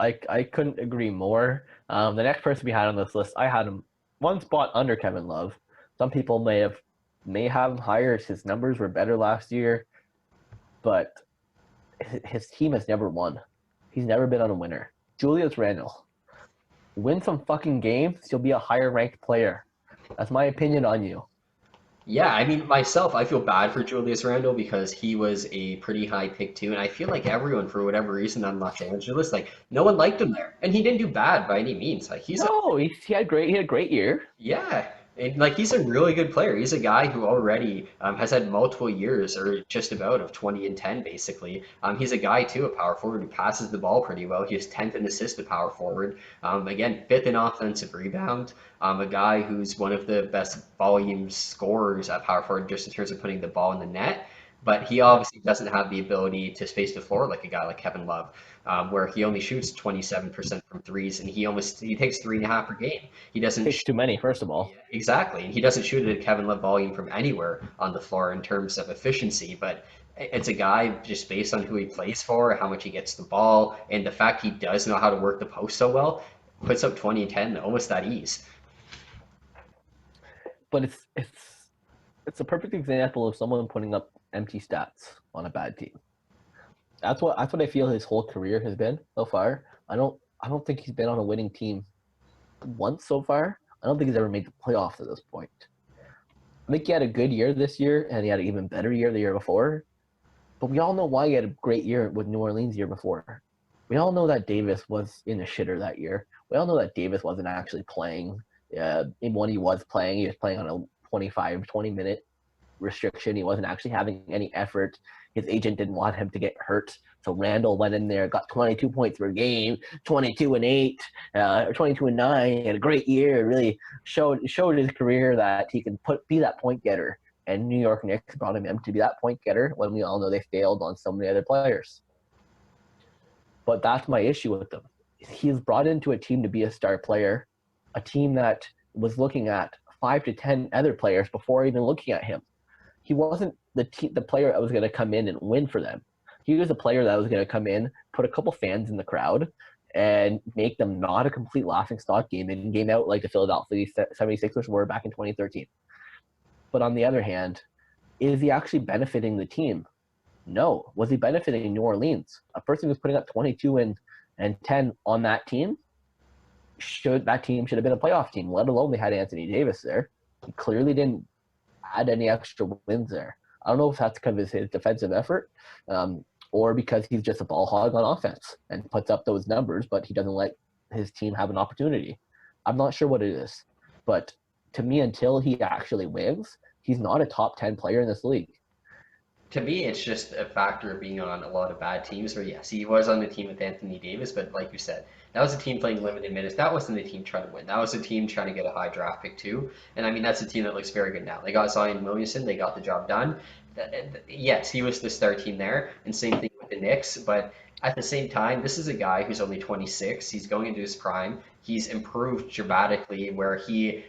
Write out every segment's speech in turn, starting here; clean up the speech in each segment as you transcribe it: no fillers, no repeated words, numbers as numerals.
I couldn't agree more. The next person we had on this list, I had him one spot under Kevin Love. Some people may have him higher. His numbers were better last year, but his team has never won. He's never been on a winner. Julius Randle. Win some fucking games, you'll be a higher ranked player. That's my opinion on you. Yeah, I mean, myself, I feel bad for Julius Randle because he was a pretty high pick too, and I feel like everyone, for whatever reason, on Los Angeles, like no one liked him there, and he didn't do bad by any means. Like he's a No, he had a great year. yeah, and like he's a really good player. He's a guy who already has had multiple years, or just about, of 20 and 10 basically. He's a guy too, a power forward who passes the ball pretty well. He was 10th in assist to power forward. Again, fifth in offensive rebound. A guy who's one of the best volume scorers at power forward just in terms of putting the ball in the net. But he obviously doesn't have the ability to space the floor like a guy like Kevin Love, where he only shoots 27% from threes, and he takes 3.5 per game. He doesn't Takes too many, first of all. exactly, and he doesn't shoot it at Kevin Love volume from anywhere on the floor in terms of efficiency. But it's a guy just based on who he plays for, how much he gets the ball, and the fact he does know how to work the post so well, puts up 20 and 10 almost at ease. But it's a perfect example of someone putting up empty stats on a bad team. That's what I feel his whole career has been so far. I don't think he's been on a winning team once so far. I don't think he's ever made the playoffs at this point. I think he had a good year this year, and he had an even better year the year before. But we all know why he had a great year with New Orleans the year before. We all know that Davis was in a shitter that year. We all know that Davis wasn't actually playing. When he was playing on a 20-minute restriction. He wasn't actually having any effort. His agent didn't want him to get hurt. So Randle went in there, got 22 points per game, 22 and 8, 22 and 9, had a great year. Really showed his career that he can be that point getter. And New York Knicks brought him in to be that point getter when we all know they failed on so many other players. But that's my issue with him. He's brought into a team to be a star player, a team that was looking at 5 to 10 other players before even looking at him. He wasn't the player that was going to come in and win for them. He was a player that was going to come in, put a couple fans in the crowd, and make them not a complete laughingstock game in and game out like the Philadelphia 76ers were back in 2013. But on the other hand, is he actually benefiting the team? No. Was he benefiting New Orleans? A person who's putting up 22 and 10 on that team, that team should have been a playoff team, let alone they had Anthony Davis there. He clearly didn't add any extra wins there. I don't know if that's because of his defensive effort or because he's just a ball hog on offense and puts up those numbers, but he doesn't let his team have an opportunity. I'm not sure what it is. But to me, until he actually wins, he's not a top 10 player in this league. To me, it's just a factor of being on a lot of bad teams. Where yes, he was on the team with Anthony Davis, but like you said, that was a team playing limited minutes. That wasn't the team trying to win. That was a team trying to get a high draft pick too. And I mean, that's a team that looks very good now. They got Zion Williamson. They got the job done. Yes, he was the star team there, and same thing with the Knicks. But at the same time, this is a guy who's only 26. He's going into his prime. He's improved dramatically. Where he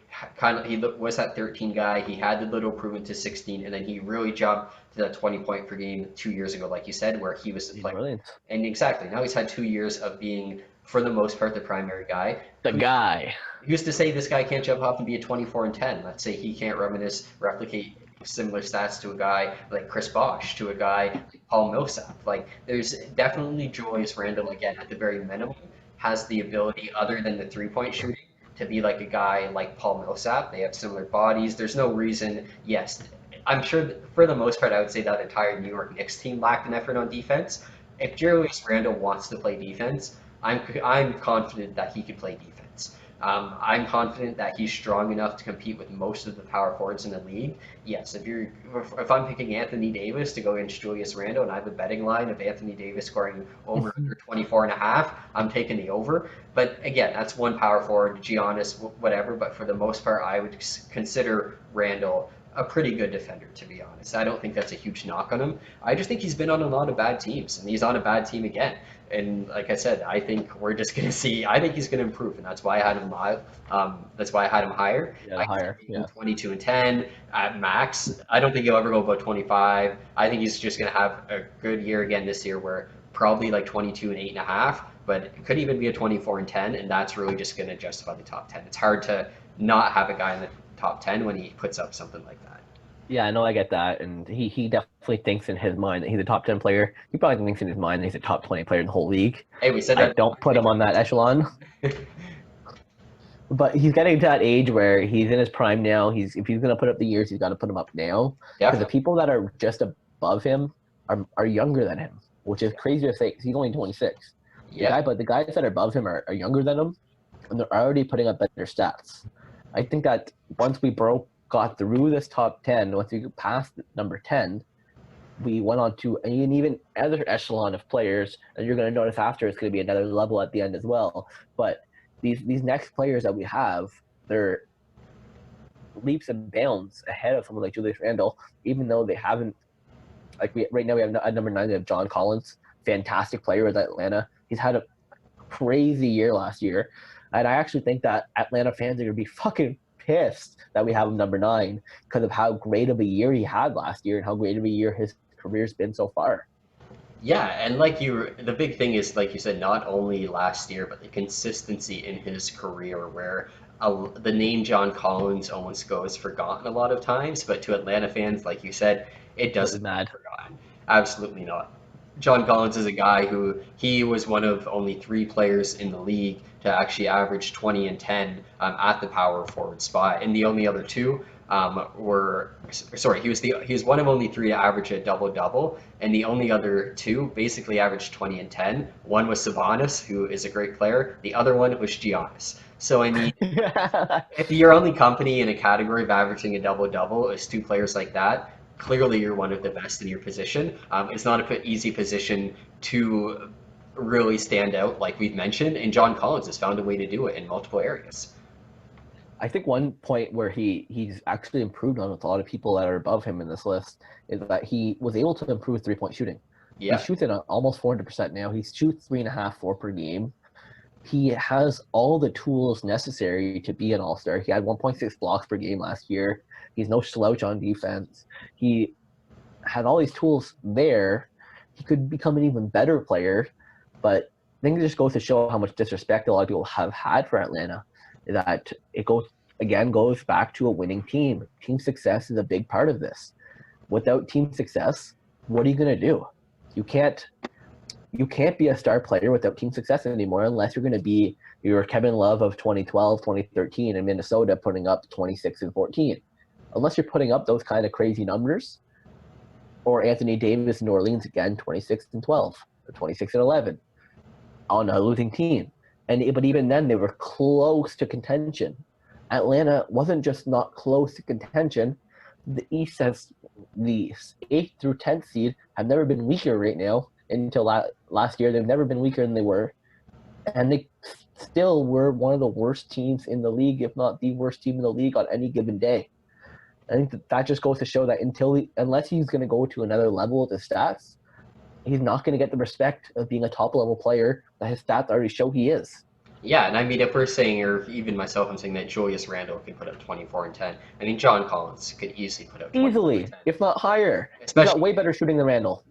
was that 13 guy. He had the little improvement to 16, and then he really jumped to that 20 point per game 2 years ago, like you said, where he was the player. Brilliant. And exactly, now he's had 2 years of being, for the most part, the primary guy. The guy. Who's to say this guy can't jump off and be a 24 and 10? Let's say he can't replicate similar stats to a guy like Chris Bosh, to a guy like Paul Millsap. Like, there's definitely Julius Randle, again, at the very minimum, has the ability, other than the three-point shooting, to be like a guy like Paul Millsap. They have similar bodies. There's no reason, yes, I'm sure that for the most part, I would say that entire New York Knicks team lacked an effort on defense. If Julius Randle wants to play defense, I'm confident that he could play defense. I'm confident that he's strong enough to compete with most of the power forwards in the league. Yes, if I'm picking Anthony Davis to go against Julius Randle and I have a betting line of Anthony Davis scoring over under 24 and a half, I'm taking the over. But again, that's one power forward, Giannis, whatever. But for the most part, I would consider Randle a pretty good defender, to be honest. I don't think that's a huge knock on him. I just think he's been on a lot of bad teams, and he's on a bad team again. And like I said, I think we're just going to see. I think he's going to improve, and that's why I had him that's why I had him higher. Yeah, higher. Yeah. 22 and 10 at max. I don't think he'll ever go above 25. I think he's just going to have a good year again this year, where probably like 22 and 8.5. but it could even be a 24 and 10, and that's really just going to justify the top 10. It's hard to not have a guy in the top 10 when he puts up something like that. Yeah, I know, I get that, and he definitely thinks in his mind that he's a top 10 player. He probably thinks in his mind that he's a top 20 player in the whole league. Hey, we said I that. don't put him on that echelon, but he's getting to that age where he's in his prime now. If he's gonna put up the years, he's got to put them up now. Because the Definitely. people that are just above him are younger than him, which is crazy to say because he's only 26. Yeah. But the guys that are above him are younger than him, and they're already putting up better stats. I think that once we got through this top 10, once we passed number 10, we went on to an even other echelon of players, and you're going to notice after it's going to be another level at the end as well. But these next players that we have, they're leaps and bounds ahead of someone like Julius Randle, even though they haven't. Right now we have at number 9 we have John Collins, fantastic player with Atlanta. He's had a crazy year last year, and I actually think that Atlanta fans are going to be fucking pissed that we have him number 9 because of how great of a year he had last year and how great of a year his career's been so far. Yeah, and the big thing is, like you said, not only last year, but the consistency in his career, where the name John Collins almost goes forgotten a lot of times, but to Atlanta fans, like you said, it It was doesn't get mad. forgotten. Absolutely not. John Collins is a guy who he was one of only 3 players in the league to actually average 20 and 10 at the power forward spot, and the only other two were sorry, he was one of only 3 to average a double double, and the only other 2 basically averaged 20 and 10. One was Sabonis, who is a great player. The other one was Giannis. So I mean, if your only company in a category of averaging a double double is 2 players like that, clearly you're one of the best in your position. It's not an easy position to really stand out, like we've mentioned, and John Collins has found a way to do it in multiple areas. I think one point where he's actually improved on with a lot of people that are above him in this list is that he was able to improve 3-point shooting. He Yeah, shoots at almost 400% now. He shoots 3.5, 4 per game. He has all the tools necessary to be an all-star. He had 1.6 blocks per game last year. He's no slouch on defense. He had all these tools there. He could become an even better player, but I think it just goes to show how much disrespect a lot of people have had for Atlanta. That it goes back to a winning team. Team success is a big part of this. Without team success, what are you going to do? You can't be a star player without team success anymore unless you're going to be your Kevin Love of 2012, 2013 in Minnesota putting up 26 and 14. Unless you're putting up those kind of crazy numbers, or Anthony Davis in New Orleans again, 26 and 12 or 26 and 11 on a losing team. But even then, they were close to contention. Atlanta wasn't just not close to contention. The East has the 8th through 10th seed have never been weaker right now until last year. They've never been weaker than they were. And they still were one of the worst teams in the league, if not the worst team in the league on any given day. I think that just goes to show that unless he's going to go to another level with his stats, he's not going to get the respect of being a top level player that his stats already show he is. yeah, and I mean, if we're saying, or even myself, I'm saying that Julius Randle could put up 24 and 10. I think John Collins could easily put up 24 and Easily, 10. if not higher. He's got Especially way better shooting than Randle.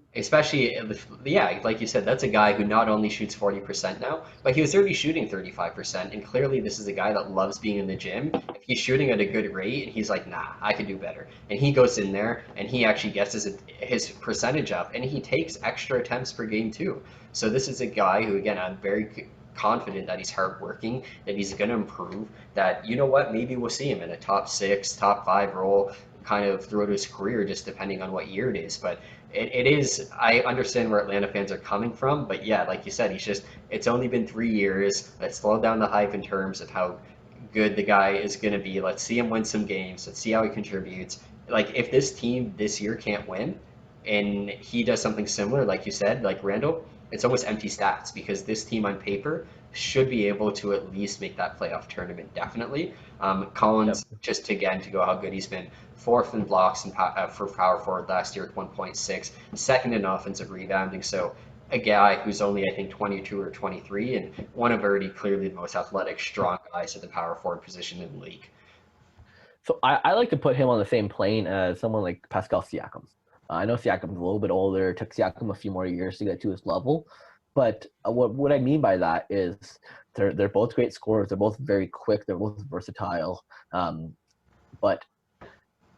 Yeah, like you said, that's a guy who not only shoots 40% now, but he was already shooting 35%. And clearly, this is a guy that loves being in the gym. If he's shooting at a good rate and he's like, nah, I could do better. And he goes in there and he actually gets his percentage up and he takes extra attempts per game too. So, this is a guy who, again, I'm very confident that he's hardworking, that he's going to improve, that, you know what, maybe we'll see him in a top 6, top 5 role kind of throughout his career, just depending on what year it is. But it is, I understand where Atlanta fans are coming from, but yeah, like you said, it's only been 3 years. Let's slow down the hype in terms of how good the guy is going to be. Let's see him win some games. Let's see how he contributes. Like, if this team this year can't win and he does something similar, like you said, like Randall, it's almost empty stats because this team on paper should be able to at least make that playoff tournament, definitely. Yep. Collins, just again to go how good he's been, 4th in blocks for power forward last year at 1.6, 2nd in offensive rebounding. So a guy who's only, I think, 22 or 23, and one of already clearly the most athletic, strong guys at the power forward position in the league. So I like to put him on the same plane as someone like Pascal Siakam. I know Siakam's a little bit older. It took Siakam a few more years to get to his level, But what I mean by that is they're both great scorers. They're both very quick. They're both versatile. But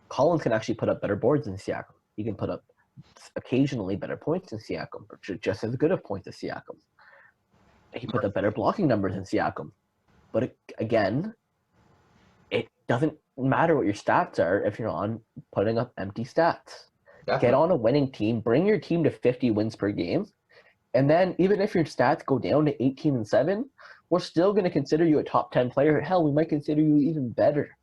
Collins can actually put up better boards than Siakam. He can put up occasionally better points than Siakam, or just as good of points as Siakam. He put up better blocking numbers than Siakam. But again, it doesn't matter what your stats are if you're on putting up empty stats. Definitely. Get on a winning team. Bring your team to 50 wins per game. And then even if your stats go down to 18-7, we're still going to consider you a top 10 player. Hell, we might consider you even better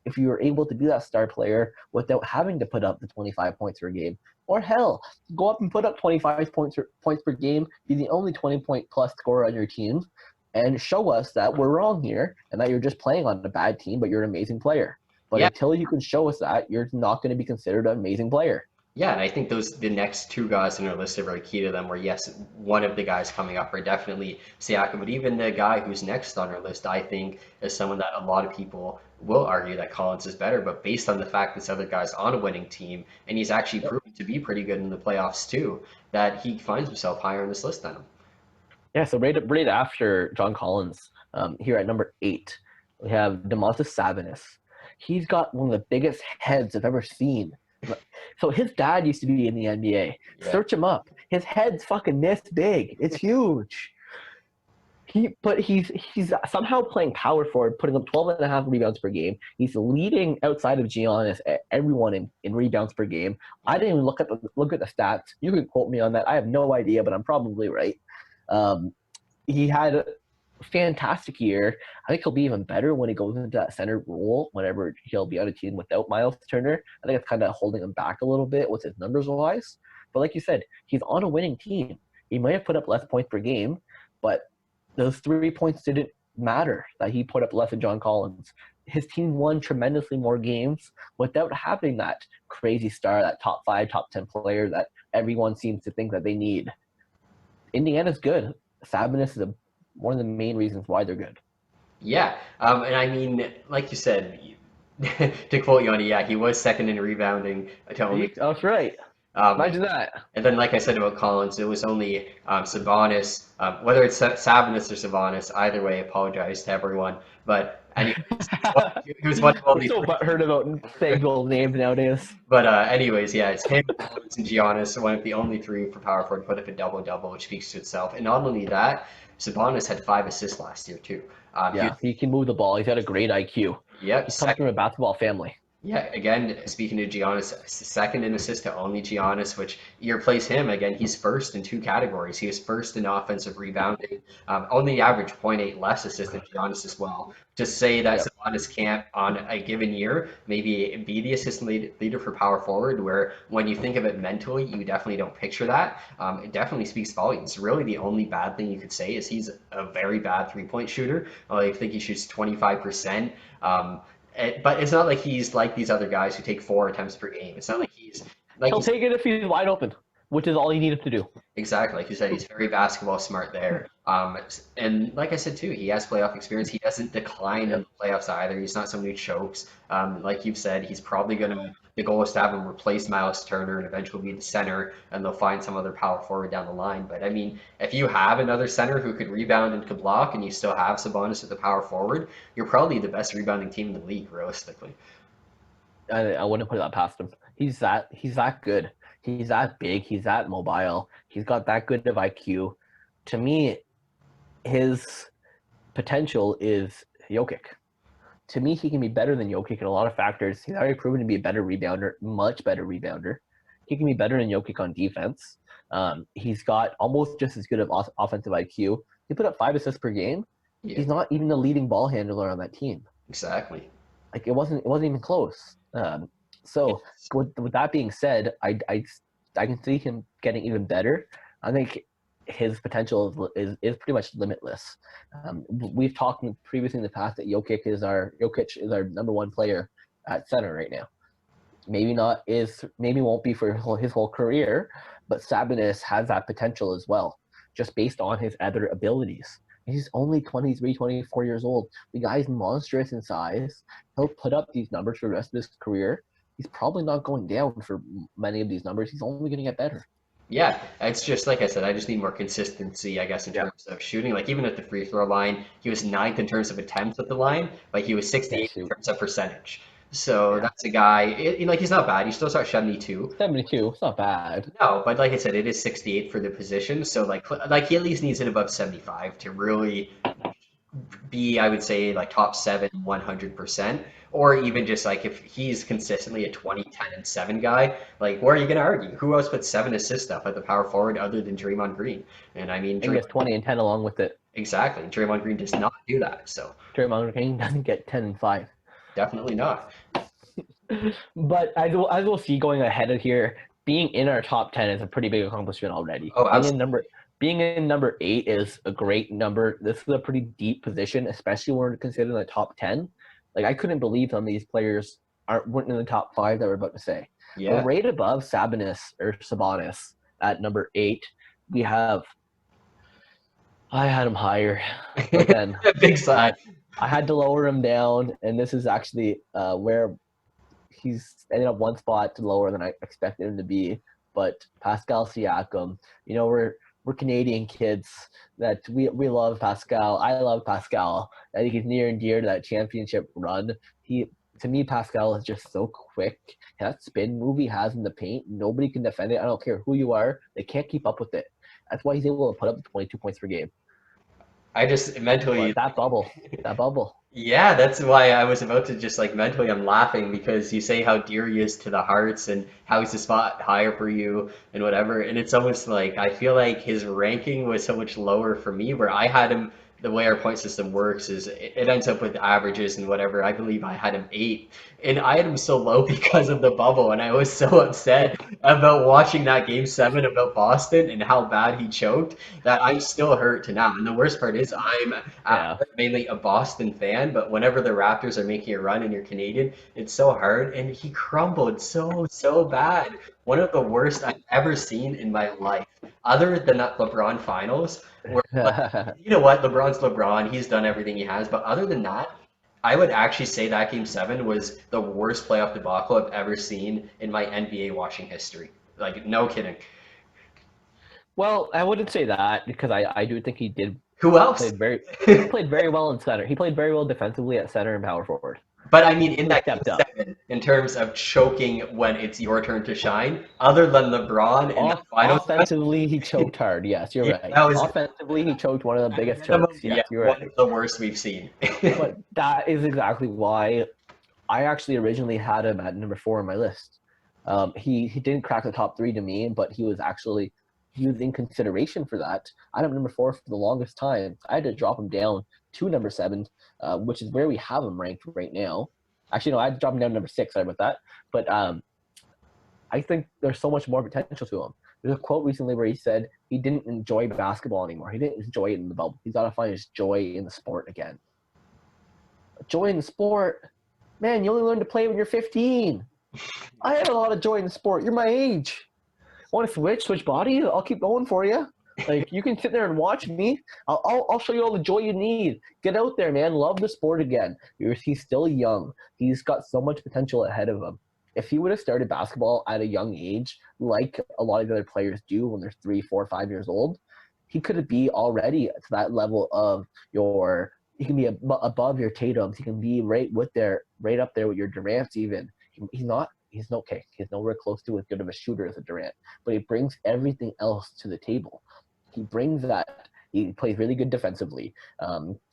if you were able to be that star player without having to put up the 25 points per game. Or hell, go up and put up 25 points per game, be the only 20-point-plus scorer on your team, and show us that we're wrong here and that you're just playing on a bad team, but you're an amazing player. But until you can show us that, you're not going to be considered an amazing player. Yeah, and I think the next two guys on our list are very key to them. Where yes, one of the guys coming up are definitely Siakam, but even the guy who's next on our list, I think, is someone that a lot of people will argue that Collins is better. But based on the fact this other guy's on a winning team, and he's actually proven to be pretty good in the playoffs too, that he finds himself higher on this list than him. Yeah, so right after John Collins, here at number 8, we have Domantas Sabonis. He's got one of the biggest heads I've ever seen. So his dad used to be in the NBA. Yeah. Search him up. His head's fucking this big. It's huge. He's somehow playing power forward, putting up 12.5 rebounds per game. He's leading outside of Giannis everyone in rebounds per game. I didn't even look at the stats. You can quote me on that. I have no idea, but I'm probably right. He had a fantastic year. I think he'll be even better when he goes into that center role whenever he'll be on a team without Miles Turner. I think it's kind of holding him back a little bit with his numbers wise. But like you said, he's on a winning team. He might have put up less points per game, but those 3 points didn't matter that he put up less than John Collins. His team won tremendously more games without having that crazy star, that top 5, top 10 player that everyone seems to think that they need. Indiana's good. Sabonis is one of the main reasons why they're good. Yeah, and I mean, like you said, to quote you on it, he was second in rebounding to only. That's right. Imagine that. And then, like I said about Collins, it was only Sabonis. Whether it's Sabonis or Sabonis, either way, I apologize to everyone. But anyways, he was one of only. We're so heard about saying those names nowadays. But anyways, yeah, it's him, Collins, and Giannis, one of the only 3 for power forward put up a double-double, which speaks to itself. And not only that, Sabonis had 5 assists last year too. He can move the ball. He's got a great IQ. Yep. He's coming from a basketball family. Yeah, again, speaking of Giannis, second in assists to only Giannis, which you replace him, again, he's first in 2 categories. He was first in offensive rebounding, only average 0.8 less assists than Giannis as well. To say that Sabonis can't, on a given year, maybe be the assistant leader for power forward, where when you think of it mentally, you definitely don't picture that. It definitely speaks volumes. Really, the only bad thing you could say is he's a very bad three-point shooter. I think he shoots 25%. But it's not like he's like these other guys who take 4 attempts per game. It's not like he's like he'll take it if he's wide open, which is all he needed to do. Exactly, like you said, he's very basketball smart there. And like I said too, he has playoff experience. He doesn't decline in the playoffs either. He's not somebody who chokes. Like you've said, he's probably gonna. The goal is to have him replace Miles Turner and eventually be the center, and they'll find some other power forward down the line. But I mean, if you have another center who could rebound and could block, and you still have Sabonis at the power forward, you're probably the best rebounding team in the league, realistically. I wouldn't put that past him. He's that good. He's that big. He's that mobile. He's got that good of IQ. To me, his potential is Jokic. To me, he can be better than Jokic in a lot of factors. He's already proven to be a better rebounder, much better rebounder. He can be better than Jokic on defense. He's got almost just as good of offensive IQ. He put up 5 assists per game. Yeah. He's not even the leading ball handler on that team. Exactly. Like it wasn't even close. So with that being said, I can see him getting even better. I think his potential is pretty much limitless. We've talked previously in the past that Jokic is our number 1 player at center right now. Maybe won't be for his whole career, but Sabonis has that potential as well, just based on his other abilities. He's only 23, 24 years old. The guy's monstrous in size. He'll put up these numbers for the rest of his career. He's probably not going down for many of these numbers. He's only going to get better. Yeah, it's just like I said, I just need more consistency, I guess, in Yeah. terms of shooting. Like even at the free throw line, he was ninth in terms of attempts at the line, but he was Can't 68 in shoot. terms of percentage. So Yeah. that's a guy, like he's not bad. He still shot 72. 72. It's not bad. No, but like I said, it is 68 for the position. So like he at least needs it above 75 to really be, I would say, like top seven, 100%, or even just like if he's consistently a 20, 10, and 7 guy, like where are you going to argue? Who else puts 7 assist stuff at the power forward other than Draymond Green? And I mean, And gets 20 and 10 along with it. exactly. Draymond Green does not do that. So Draymond Green doesn't get 10 and 5. definitely not. But as we'll see going ahead of here, being in our top 10 is a pretty big accomplishment already. Oh, Being in number 8 is a great number. This is a pretty deep position, especially when we're considering the top 10. Like I couldn't believe some of these players weren't in the top 5 that we're about to say. But yeah. right above Sabonis at number 8, we have. I had him higher, but then Big side. I had to lower him down, and this is actually where he's ended up one spot lower than I expected him to be. But Pascal Siakam, we're Canadian kids that we love Pascal. I love Pascal. I think he's near and dear to that championship run. To me, Pascal is just so quick. That spin move he has in the paint, nobody can defend it. I don't care who you are. They can't keep up with it. That's why he's able to put up 22 points per game. I just mentally. But that bubble. Yeah, that's why I was about to just like mentally I'm laughing because you say how dear he is to the Hearts and how he's a spot higher for you and whatever. And it's almost like I feel like his ranking was so much lower for me where I had him the way our point system works is it ends up with averages and whatever. I believe I had him 8 and I had him so low because of the bubble and I was so upset about watching that game 7 about Boston and how bad he choked that I'm still hurt to now. And the worst part is I'm Yeah. mainly a Boston fan, but whenever the Raptors are making a run and you're Canadian, it's so hard. And he crumbled so bad. One of the worst I've ever seen in my life, other than that LeBron finals, where like, you know what, LeBron's LeBron, he's done everything he has. But other than that, I would actually say that game 7 was the worst playoff debacle I've ever seen in my NBA watching history. Like, no kidding. Well, I wouldn't say that because I do think Who else? he played very well in center. He played very well defensively at center and power forward. But I mean, in Really that game stepped up. 7, in terms of choking when it's your turn to shine, other than LeBron in that finals, Offensively, he choked hard. Yes, you're yeah, right. that was Offensively, he choked one of the at biggest minimum, chokes. yeah, Yes, you're one right. of the worst we've seen. But that is exactly why I actually originally had him at number 4 on my list. He didn't crack the top 3 to me, but he was in consideration for that. I had him number 4 for the longest time. I had to drop him down to number 7, which is where we have him ranked right now. Actually, no, I had to drop him down to number 6. Sorry about that. But I think there's so much more potential to him. There's a quote recently where he said he didn't enjoy basketball anymore. He didn't enjoy it in the bubble. He's got to find his joy in the sport again. Joy in the sport? Man, you only learn to play when you're 15. I had a lot of joy in the sport. You're my age. Want to switch body? I'll keep going for you. Like you can sit there and watch me. I'll show you all the joy you need. Get out there, man. Love the sport again. He's still young. He's got so much potential ahead of him. If he would have started basketball at a young age, like a lot of the other players do when they're 3, 4, 5 years old, he could be already to that level of your. He can be above your Tatums. He can be right up there with your Durants. Even he's not. He's okay. He's nowhere close to as good of a shooter as a Durant, but he brings everything else to the table. He brings that. He plays really good defensively.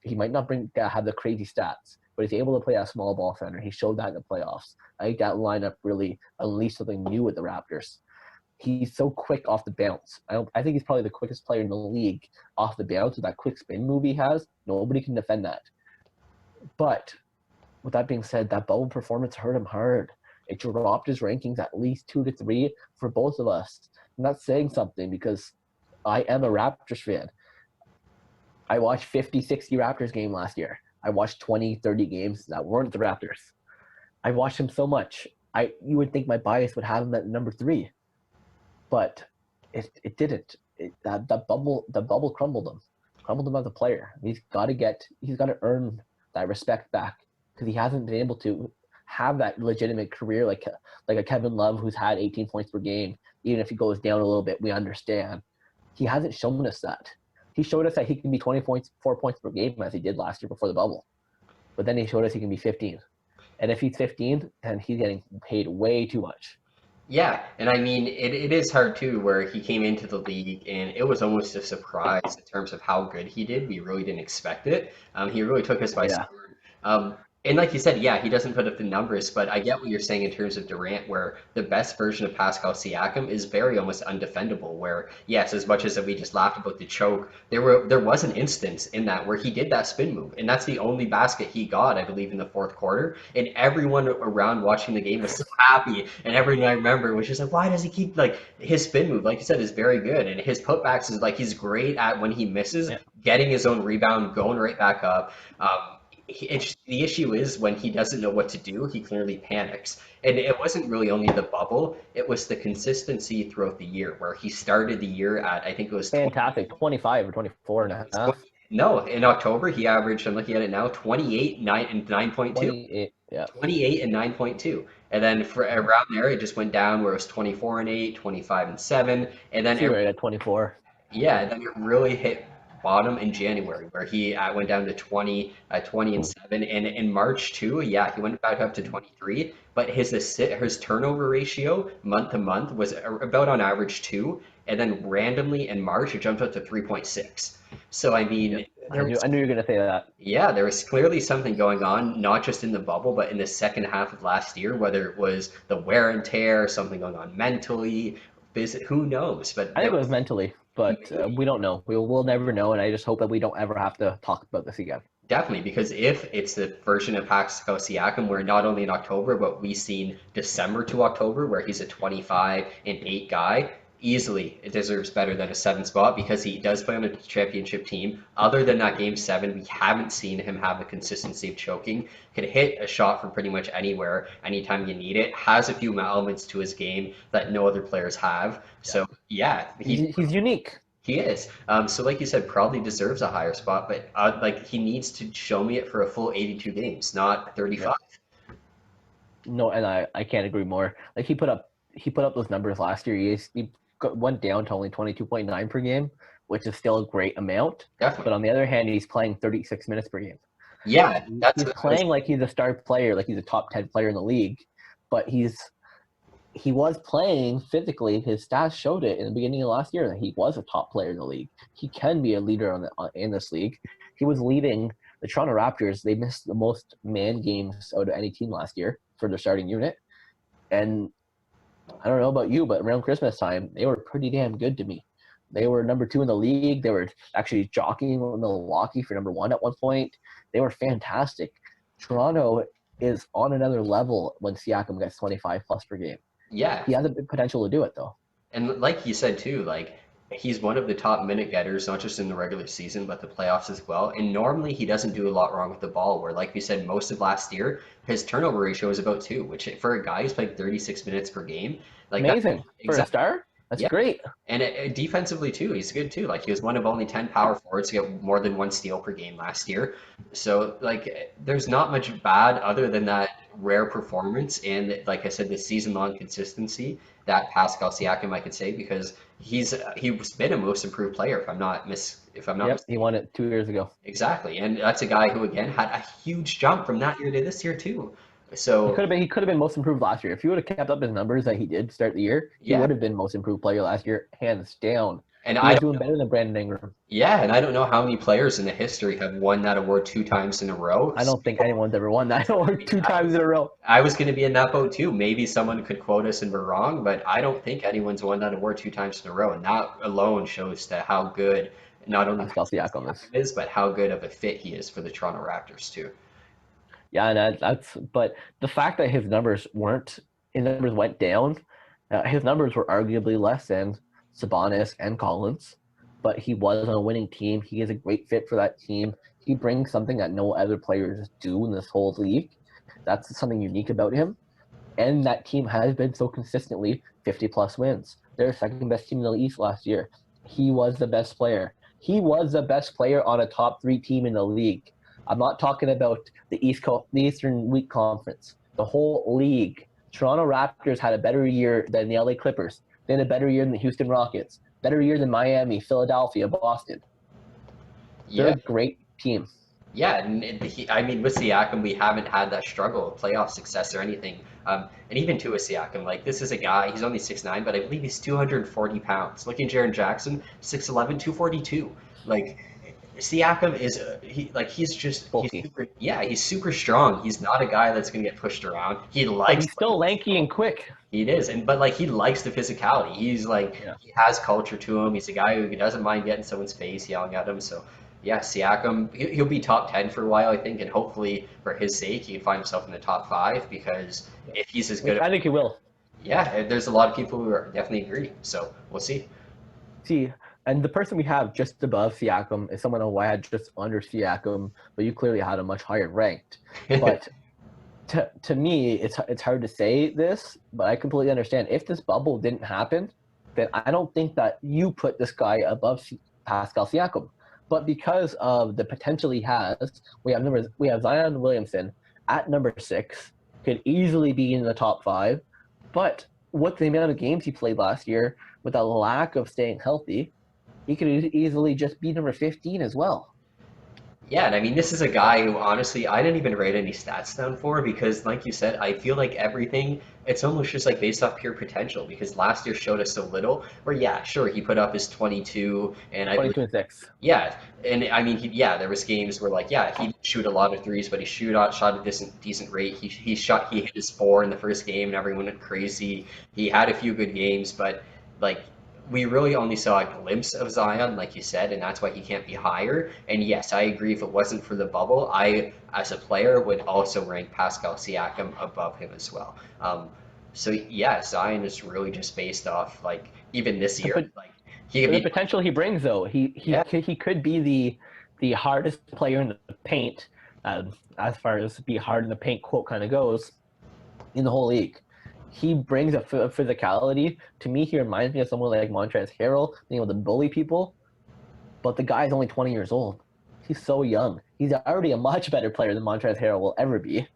He might not have the crazy stats, but he's able to play a small ball center. He showed that in the playoffs. I think that lineup really unleashed something new with the Raptors. He's so quick off the bounce. I think he's probably the quickest player in the league off the bounce with that quick spin move he has. Nobody can defend that. But with that being said, that bubble performance hurt him hard. It dropped his rankings at least 2 to 3 for both of us. I'm not saying something because I am a Raptors fan. I watched 50, 60 Raptors game last year. I watched 20, 30 games that weren't the Raptors. I watched him so much. You would think my bias would have him at number 3, but it didn't. The bubble crumbled him as a player. He's got to earn that respect back because he hasn't been able to have that legitimate career like a Kevin Love who's had 18 points per game even if he goes down a little bit, we understand. He hasn't shown us that. He showed us that he can be 4 points per game as he did last year before the bubble. But then he showed us he can be 15. And if he's 15, then he's getting paid way too much. Yeah, and I mean, it is hard too, where he came into the league and it was almost a surprise in terms of how good he did. We really didn't expect it. He really took us by Yeah. storm. And like you said, yeah, he doesn't put up the numbers, but I get what you're saying in terms of Durant, where the best version of Pascal Siakam is very almost undefendable. Where yes, as much as we just laughed about the choke, there was an instance in that where he did that spin move, and that's the only basket he got, I believe, in the fourth quarter. And everyone around watching the game was so happy, and everyone I remember was just like, why does he keep like his spin move? Like you said, is very good, and his putbacks is like he's great at when he misses, getting his own rebound, going right back up. The issue is when he doesn't know what to do, he clearly panics. And it wasn't really only the bubble, it was the consistency throughout the year, where he started the year at, I think it was Fantastic. 25 or 24 and a half. No, in October, he averaged, I'm looking at it now, 28, 9, and 9.2. 28, yeah. 28 and 9.2. And then for around there, it just went down where it was 24 and 8, 25 and 7. And then right at 24. Yeah, and then it really hit bottom in January, where he went down to 20 and 7, and in March too, yeah, he went back up to 23, but his turnover ratio month to month was about on average 2, and then randomly in March it jumped up to 3.6. So I mean, I knew you were going to say that. Yeah, there was clearly something going on, not just in the bubble, but in the second half of last year, whether it was the wear and tear, something going on mentally, who knows? But I think it was mentally, but we don't know. We'll never know, and I just hope that we don't ever have to talk about this again. Definitely, because if it's the version of Pascal Siakam where not only in October, but we've seen December to October where he's a 25 and 8 guy, easily it deserves better than a 7 spot because he does play on a championship team. Other than that game 7, we haven't seen him have the consistency of choking. Could hit a shot from pretty much anywhere, anytime you need it. Has a few elements to his game that no other players have. So yeah, he's unique. He is. So like you said, probably deserves a higher spot, but like he needs to show me it for a full 82 games, not 35. Yeah. No, and I can't agree more. Like he put up those numbers last year. He went down to only 22.9 per game, which is still a great amount. Definitely. But on the other hand, he's playing 36 minutes per game. Yeah, he's playing like he's a star player, like he's a top 10 player in the league, but he was playing physically. His stats showed it in the beginning of last year that he was a top player in the league. He can be a leader in this league. He was leading the Toronto Raptors. They missed the most man games out of any team last year for their starting unit. And I don't know about you, but around Christmas time, they were pretty damn good to me. They were number 2 in the league. They were actually jockeying with Milwaukee for number 1 at one point. They were fantastic. Toronto is on another level when Siakam gets 25 plus per game. Yeah. He has a big potential to do it, though. And like you said, too, like he's one of the top minute getters, not just in the regular season, but the playoffs as well. And normally he doesn't do a lot wrong with the ball, where, like we said, most of last year, his turnover ratio is about 2, which for a guy who's played 36 minutes per game, like amazing. For a star? That's great. And defensively, too, he's good, too. Like, he was one of only 10 power forwards to get more than 1 steal per game last year. So, like, there's not much bad other than that rare performance and, like I said, the season-long consistency that Pascal Siakam, I could say, because he's been a most improved player, if I'm not mistaken. He won it 2 years ago. Exactly. And that's a guy who, again, had a huge jump from that year to this year, too. So he could have been most improved last year. If he would have kept up his numbers that he did start the year, he would have been most improved player last year, hands down. And he was doing better than Brandon Ingram. Yeah, and I don't know how many players in the history have won that award 2 times in a row. I don't think anyone's ever won that award 2 times in a row. I was going to be in that boat too. Maybe someone could quote us and we're wrong, but I don't think anyone's won that award 2 times in a row, and that alone shows to how good not only Pascal Siakam is, but how good of a fit he is for the Toronto Raptors too. Yeah, and but the fact that his numbers went down, his numbers were arguably less than Sabonis and Collins, but he was on a winning team. He is a great fit for that team. He brings something that no other players do in this whole league. That's something unique about him. And that team has been so consistently 50-plus wins. They're the second best team in the East last year. He was the best player. He was the best player on a top 3 team in the league. I'm not talking about the Eastern Week Conference. The whole league. Toronto Raptors had a better year than the LA Clippers. They had a better year than the Houston Rockets, better year than Miami, Philadelphia, Boston. They're Yeah. a great team. Yeah, and I mean, with Siakam, we haven't had that struggle of playoff success or anything. And even to a Siakam, like this is a guy, he's only 6'9", but I believe he's 240 pounds. Looking at Jaren Jackson, 6'11", 242. Like Siakam is he's Bulky. super, yeah, he's super strong. He's not a guy that's gonna get pushed around. He But likes he's still lanky and quick. he is, and but like he likes the physicality. He's like Yeah. he has culture to him. He's a guy who doesn't mind getting someone's face, yelling at him. So yeah, Siakam, he'll be top 10 for a while, I think, and hopefully for his sake, he can find himself in the top 5 because if he's as Which good, I think he will. yeah, and there's a lot of people who are definitely agree. So we'll see. See, and the person we have just above Siakam is someone who I had just under Siakam, but you clearly had a much higher ranked. But to me, it's hard to say this, but I completely understand. If this bubble didn't happen, then I don't think that you put this guy above Pascal Siakam. But because of the potential he has, we have Zion Williamson at number 6, could easily be in the top 5. But with the amount of games he played last year, with a lack of staying healthy, he could easily just be number 15 as well. Yeah, and I mean, this is a guy who honestly I didn't even write any stats down for because, like you said, I feel like everything it's almost just like based off pure potential because last year showed us so little. Where yeah, sure, he put up his 22, and I believe 22 and 6. yeah, and I mean, yeah, there was games where like yeah, he shoot a lot of threes, but he shot at a decent rate. He hit his 4 in the first game, and everyone went crazy. He had a few good games, but like we really only saw a glimpse of Zion, like you said, and that's why he can't be higher. And yes, I agree. If it wasn't for the bubble, I, as a player, would also rank Pascal Siakam above him as well. So yeah, Zion is really just based off like even this year, But like he could the be potential he brings, though, yeah. he could be the hardest player in the paint, as far as be hard in the paint quote kind of goes, in the whole league. He brings a physicality. To me, he reminds me of someone like Montrezl Harrell, being able to bully people. But the guy's only 20 years old. He's so young. He's already a much better player than Montrezl Harrell will ever be.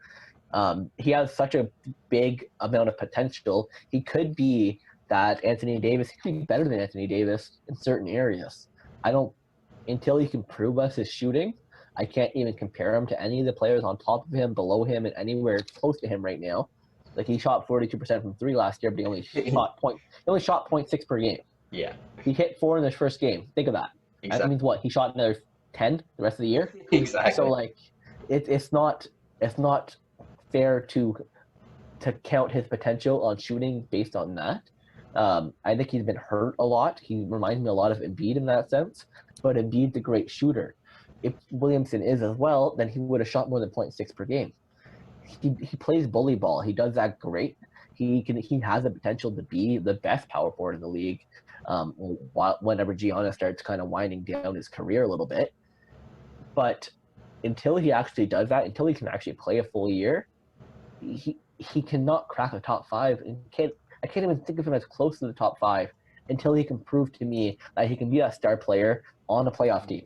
He has such a big amount of potential. He could be that Anthony Davis. He could be better than Anthony Davis in certain areas. I don't until he can prove us his shooting. I can't even compare him to any of the players on top of him, below him, and anywhere close to him right now. Like he shot 42% from 3 last year, but he only shot 0.6 per game. Yeah, He hit 4 in his first game. Think of that. That exactly. means what? He shot another 10 the rest of the year. Exactly. So like, it's not fair to count his potential on shooting based on that. I think he's been hurt a lot. He reminds me a lot of Embiid in that sense, but Embiid's a great shooter. If Williamson is as well, then he would have shot more than 0.6 per game. He plays bully ball. He does that great. He has the potential to be the best power forward in the league. Whenever Giannis starts kind of winding down his career a little bit, but until he actually does that, until he can actually play a full year, he cannot crack the top 5 and I can't even think of him as close to the top 5 until he can prove to me that he can be a star player on a playoff team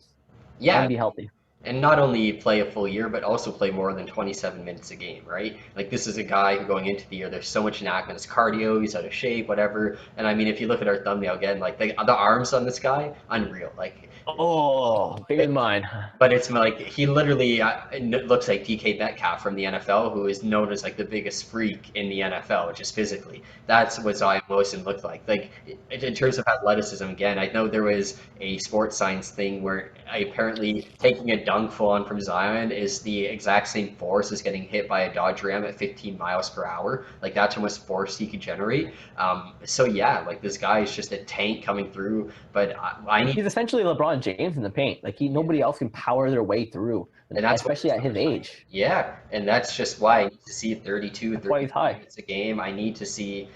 Yeah, and be healthy. and not only play a full year, but also play more than 27 minutes a game, right? Like this is a guy who going into the year, there's so much knack on his cardio, he's out of shape, whatever. And I mean, if you look at our thumbnail again, like the arms on this guy, unreal. Like Oh, bigger than mine. but it's like he literally it looks like DK Metcalf from the NFL, who is known as like the biggest freak in the NFL, just physically. That's what Zion Williamson looked like. Like in terms of athleticism, again, I know there was a sports science thing where apparently taking a dunk full on from Zion is the exact same force as getting hit by a Dodge Ram at 15 miles per hour. Like that's how much force he could generate. So yeah, like this guy is just a tank coming through. But I need He's essentially LeBron James in the paint. Like nobody else can power their way through, and that's what especially at his age. yeah, and that's just why I need to see 32, That's why 30 he's high. minutes a game. I need to see,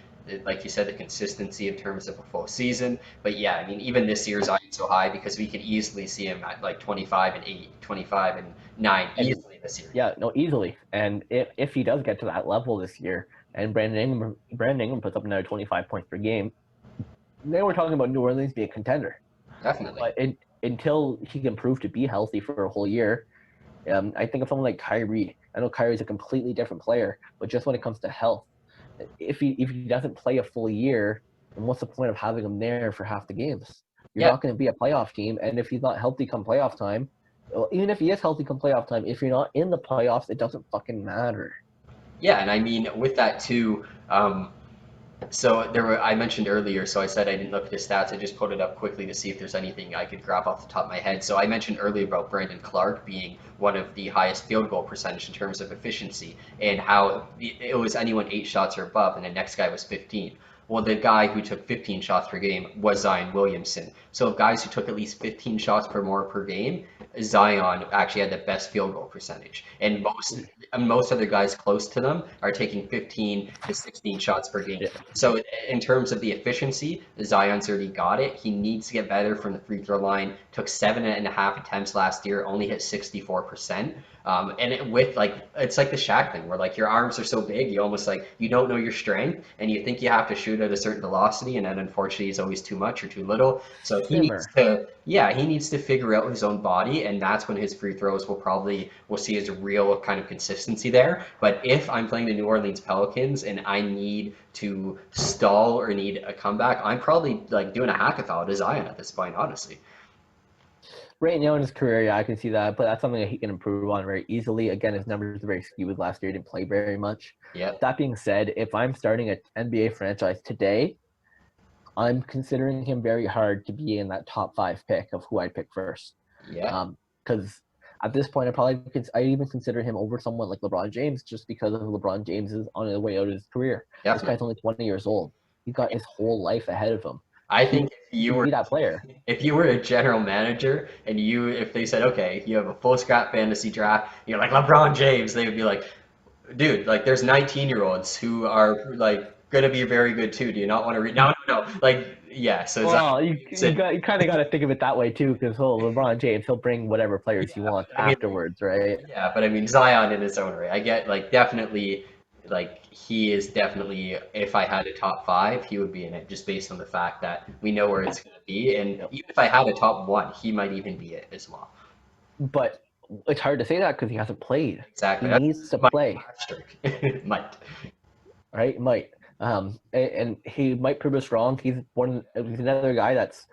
like you said, the consistency in terms of a full season. But yeah, I mean, even this year's eyeing so high because we could easily see him at like 25 and 8, 25 and 9 And easily this year. yeah, no, easily. And if he does get to that level this year, and Brandon Ingram puts up another 25 points per game, then we're talking about New Orleans being a contender. Definitely. But until he can prove to be healthy for a whole year, I think of someone like Kyrie. I know Kyrie's a completely different player, but just when it comes to health, if he doesn't play a full year, And what's the point of having him there for half the games? You're Yeah, not going to be a playoff team, and if he's not healthy come playoff time, well, even if he is healthy come playoff time, if you're not in the playoffs, it doesn't fucking matter. yeah, and I mean with that too. So there were I mentioned earlier, so I said I didn't look at his stats. I just pulled it up quickly to see if there's anything I could grab off the top of my head. So I mentioned earlier about Brandon Clarke being one of the highest field goal percentage in terms of efficiency, and how it was anyone 8 shots or above, and the next guy was 15. Well, the guy who took 15 shots per game was Zion Williamson. So guys who took at least 15 shots per more per game, Zion actually had the best field goal percentage, and most other guys close to them are taking 15 to 16 shots per game. Yeah. So in terms of the efficiency, Zion's already got it. He needs to get better from the free throw line. Took 7.5 attempts last year, only hit 64%. With like it's like the Shaq thing where like your arms are so big, you almost like you don't know your strength, and you think you have to shoot at a certain velocity, and then unfortunately it's always too much or too little. So Simmer. he needs to figure out his own body, and that's when his free throws we'll see his real kind of consistency there. But if I'm playing the New Orleans Pelicans and I need to stall or need a comeback, I'm probably like doing a hackathon to Zion at this point, honestly. Right now in his career, yeah, I can see that, but that's something that he can improve on very easily. Again, his numbers are very skewed last year. He didn't play very much. Yeah, That being said, if I'm starting an NBA franchise today, I'm considering him very hard to be in that top 5 pick of who I'd pick first. yeah, Because at this point, I even consider him over someone like LeBron James just because of LeBron James is on his way out of his career. This definitely. guy's only 20 years old. He's got his whole life ahead of him. I He think can be that player. if you were a general manager and if they said, okay, you have a full scrap fantasy draft, you're like LeBron James, they would be like, dude, like there's 19-year-olds who are like gonna be very good too. Do you not want to read? No, no, no. Like, yeah. So Zion Well, Williamson, you kind of got to think of it that way too, because LeBron James, he'll bring whatever players he yeah, wants I mean, afterwards, right? yeah, but I mean Zion in his own right. I get like definitely like he is definitely if I had a top five, he would be in it just based on the fact that we know where it's gonna be. And Yep. even if I had a top one, he might even be it as well. But it's hard to say that because he hasn't played. He Exactly. That's needs to might play, asterisk. Might. right? Might. And he might prove us wrong. He's another guy that's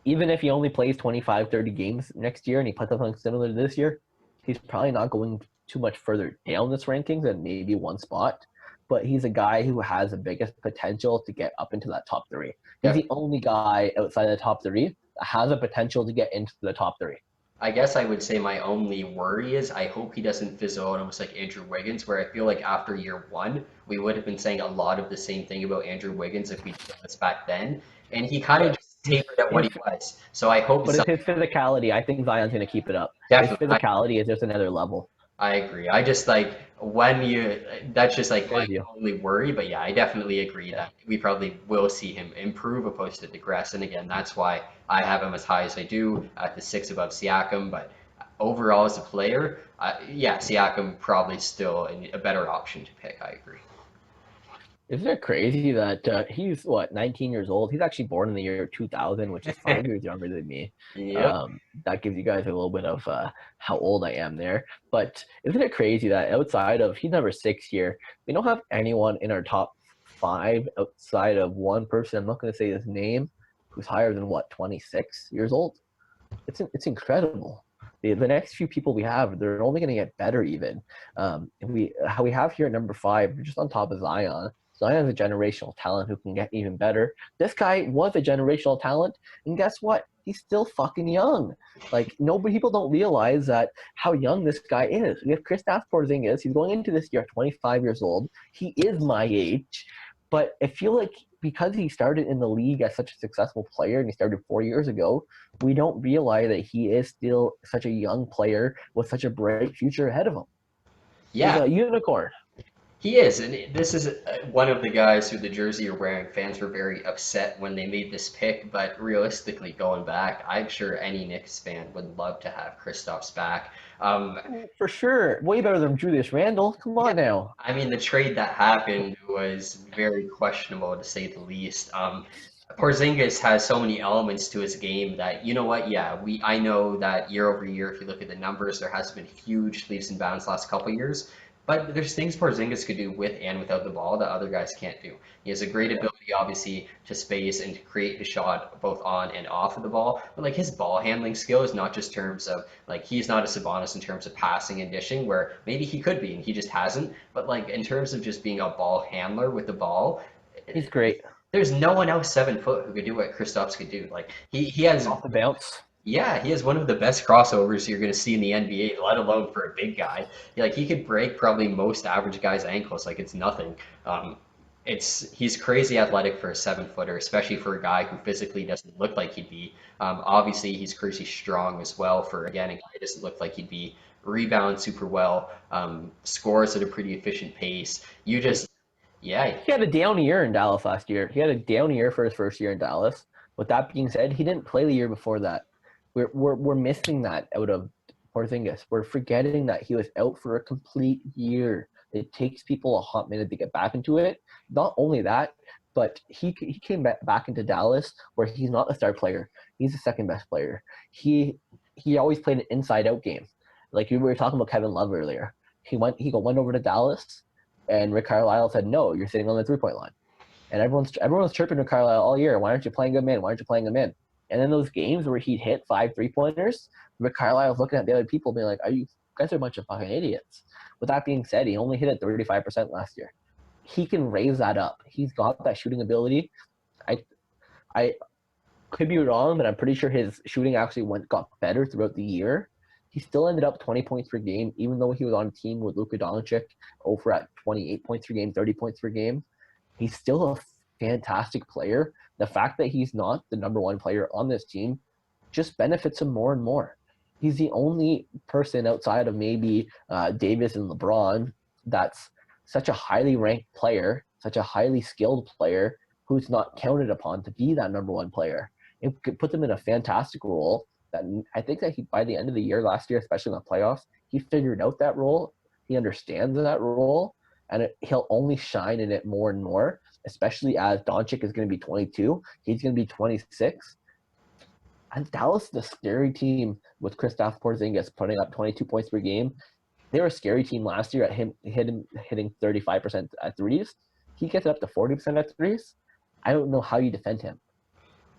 even if he only plays 25, 30 games next year and he puts up something similar to this year, he's probably not going too much further down this rankings than maybe one spot. But he's a guy who has the biggest potential to get up into that top 3. He's the only guy outside of the top 3 that has a potential to get into the top 3. I guess I would say my only worry is I hope he doesn't fizzle out almost like Andrew Wiggins, where I feel like after year one, we would have been saying a lot of the same thing about Andrew Wiggins if we did this back then. And he kind of But just tapered at what his, he was. So I hope but it's Zion, his physicality. I think Zion's going to keep it up. His definitely, physicality is just another level. I agree. I just like when that's just like my As you. only worry. But yeah, I definitely agree Yeah. that we probably will see him improve opposed to digress. And again, that's why I have him as high as I do at the 6 above Siakam. But overall, as a player, yeah, Siakam probably still a better option to pick. I agree. Isn't it crazy that he's 19 years old? He's actually born in the year 2000, which is 5 years younger than me. Yep. That gives you guys a little bit of how old I am there. But isn't it crazy that outside of he's number 6 here, we don't have anyone in our top 5 outside of one person. I'm not going to say his name, who's higher than 26 years old. It's incredible. The next few people we have, they're only going to get better. Even we have here at number 5, just on top of Zion. Zion's a generational talent who can get even better. This guy was a generational talent, and guess what? He's still fucking young. Like people don't realize that how young this guy is. We have Kristaps Porzingis. He's going into this year 25 years old. He is my age, but I feel like because he started in the league as such a successful player and he started 4 years ago, we don't realize that he is still such a young player with such a bright future ahead of him. He's Yeah, a unicorn. he is, and this is one of the guys who the jersey are wearing. Fans were very upset when they made this pick, but realistically, going back, I'm sure any Knicks fan would love to have Kristaps back. For sure. Way better than Julius Randle. Come Yeah, on now. I mean, the trade that happened was very questionable to say the least. Porzingis has so many elements to his game that you know what? Yeah, I know that year over year, if you look at the numbers, there has been huge leaps and bounds last couple years. But there's things Porzingis could do with and without the ball that other guys can't do. He has a great ability, obviously, to space and to create a shot both on and off of the ball. But like his ball handling skill is not just terms of like he's not a Sabonis in terms of passing and dishing, where maybe he could be and he just hasn't. But like in terms of just being a ball handler with the ball, He's great. there's no one else 7 foot who could do what Kristaps could do. Like he has Off the bounce. yeah, he has one of the best crossovers you're going to see in the NBA, let alone for a big guy. Like he could break probably most average guys' ankles like it's nothing. He's crazy athletic for a 7 footer, especially for a guy who physically doesn't look like he'd be. Obviously, he's crazy strong as well for again a guy who doesn't look like he'd be. Rebounds super well, scores at a pretty efficient pace. You just yeah, He had a down year in Dallas last year. He had a down year for his first year in Dallas. With that being said, he didn't play the year before that. We're missing that out of Porzingis. We're forgetting that he was out for a complete year. It takes people a hot minute to get back into it. Not only that, but he came back into Dallas where he's not the star player. He's the second best player. He always played an inside out game. Like we were talking about Kevin Love earlier. He went over to Dallas, and Rick Carlisle said, "No, you're sitting on the 3-point line." And everyone's chirping Rick Carlisle all year. Why aren't you playing him in? Why aren't you playing him in? And then those games where he'd hit 5 3-pointers, Rick Carlisle was looking at the other people being like, you guys are a bunch of fucking idiots. With that being said, he only hit it 35% last year. He can raise that up. He's got that shooting ability. I could be wrong, but I'm pretty sure his shooting actually got better throughout the year. He still ended up 20 points per game, even though he was on a team with Luka Doncic over at 28 points per game, 30 points per game. He's still a fantastic player. The fact that he's not the number one player on this team just benefits him more and more. He's the only person outside of maybe Davis and LeBron that's such a highly ranked player, such a highly skilled player who's not counted upon to be that number one player. It could put them in a fantastic role that I think that by the end of the year last year, especially in the playoffs, he figured out that role. He understands that role, and he'll only shine in it more and more, especially as Doncic is going to be 22. He's going to be 26. And Dallas is a scary team with Kristaps Porzingis putting up 22 points per game. They were a scary team last year at him hitting 35% at threes. He gets it up to 40% at threes. I don't know how you defend him.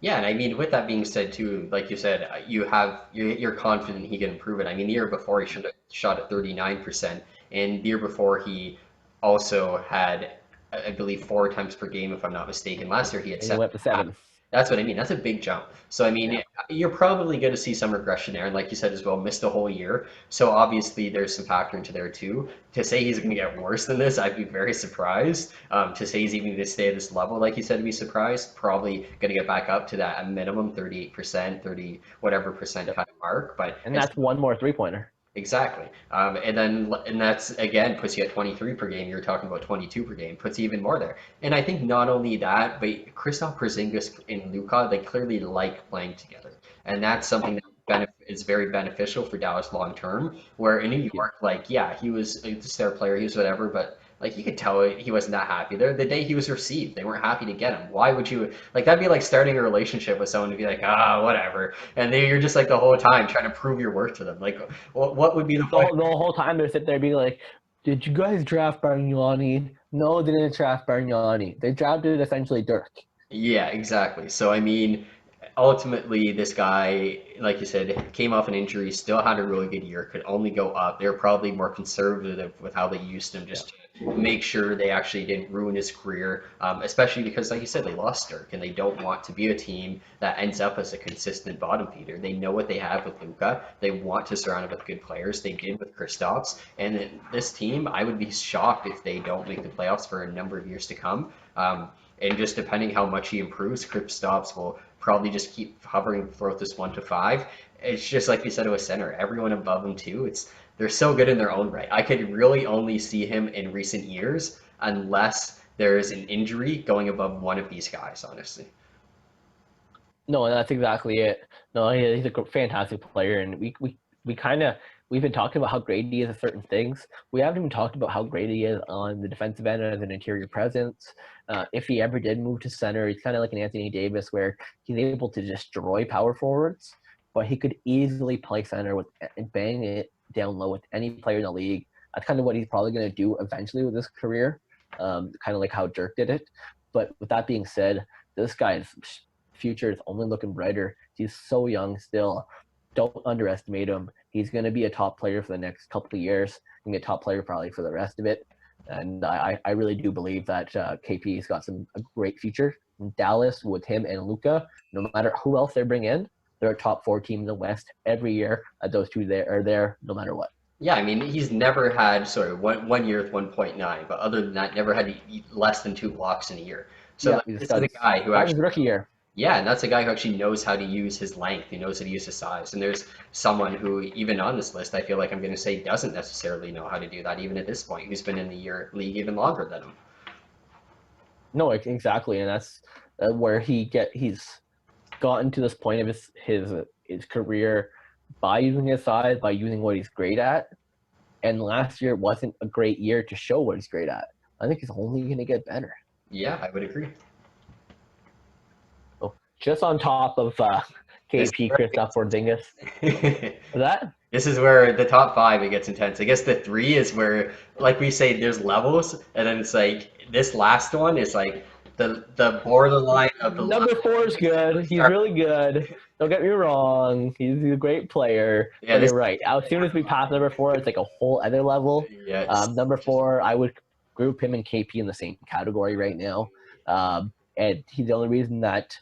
Yeah, and I mean, with that being said, too, like you said, you're confident he can improve it. I mean, the year before he should have shot at 39%, and the year before he also had, I believe, 4 attempts per game, if I'm not mistaken. Last year he had And he seven. went to 7. That's what I mean. That's a big jump. So I mean, you're probably going to see some regression there, and like you said as well, missed a whole year. So obviously there's some factor into there too. To say he's going to get worse than this, I'd be very surprised. To say he's even going to stay at this level, like you said, to be surprised. Probably going to get back up to that a minimum 38%, 30 whatever percent Yep. kind of mark. But And that's one more 3-pointer. exactly. And that's again puts you at 23 per game. You're talking about 22 per game, puts you even more there. And I think not only that, but Kristaps Porzingis and Luka, they clearly like playing together, and that's something that is very beneficial for Dallas long term. Where in New York, like yeah, he was a star player, he was whatever, but like you could tell he wasn't that happy there. The day he was received, they weren't happy to get him. Why would you like that'd be like starting a relationship with someone to be like, whatever. And then you're just like the whole time trying to prove your worth to them. Like what would be the point? The whole time they sit there being like, did you guys draft Bargnani? No, they didn't draft Bargnani. They drafted essentially Dirk. Yeah, exactly. So I mean, ultimately, this guy, like you said, came off an injury, still had a really good year, could only go up. They were probably more conservative with how they used him just to make sure they actually didn't ruin his career, especially because, like you said, they lost Dirk and they don't want to be a team that ends up as a consistent bottom feeder. They know what they have with Luka. They want to surround it with good players. They did with Kristaps. And this team, I would be shocked if they don't make the playoffs for a number of years to come. And just depending how much he improves, Kristaps will probably just keep hovering throughout this 1 to 5. It's just like you said with center, everyone above him too. They're so good in their own right. I could really only see him in recent years unless there is an injury going above one of these guys, honestly. No, that's exactly it. No, he's a fantastic player, and we've been talking about how great he is at certain things. We haven't even talked about how great he is on the defensive end as an interior presence. If he ever did move to center, he's kind of like an Anthony Davis, where he's able to destroy power forwards, but he could easily play center with and bang it down low with any player in the league. That's kind of what he's probably going to do eventually with his career, kind of like how Dirk did it. But with that being said, this guy's future is only looking brighter. He's so young still. Don't underestimate him. He's going to be a top player for the next couple of years. He's going to be a top player probably for the rest of it. And I really do believe that KP's got a great future. In Dallas with him and Luka, no matter who else they bring in, they're a top 4 team in the West every year. Those two are there no matter what. Yeah, I mean, he's never had sort of one year with 1.9, but other than that, never had less than 2 blocks in a year. So Yeah, this is a guy who that was actually, his rookie year. yeah, and that's a guy who actually knows how to use his length. He knows how to use his size. And there's someone who, even on this list, I feel like I'm going to say doesn't necessarily know how to do that, even at this point, who's been in the league even longer than him. No, exactly, and that's where he's gotten to this point of his career by using his size, by using what he's great at. And last year wasn't a great year to show what he's great at. I think he's only going to get better. Yeah, I would agree. So just on top of KP, Kristaps, Porzingis. That? This is where the top 5 it gets intense. I guess the 3 is where, like we say, there's levels, and then it's like this last one is like the borderline of the number 4 is good. He's really good. Don't get me wrong. He's a great player. Yeah, but you're right. As soon as we pass number 4, it's like a whole other level. Yes. Number 4, I would group him and KP in the same category right now. And he's the only reason that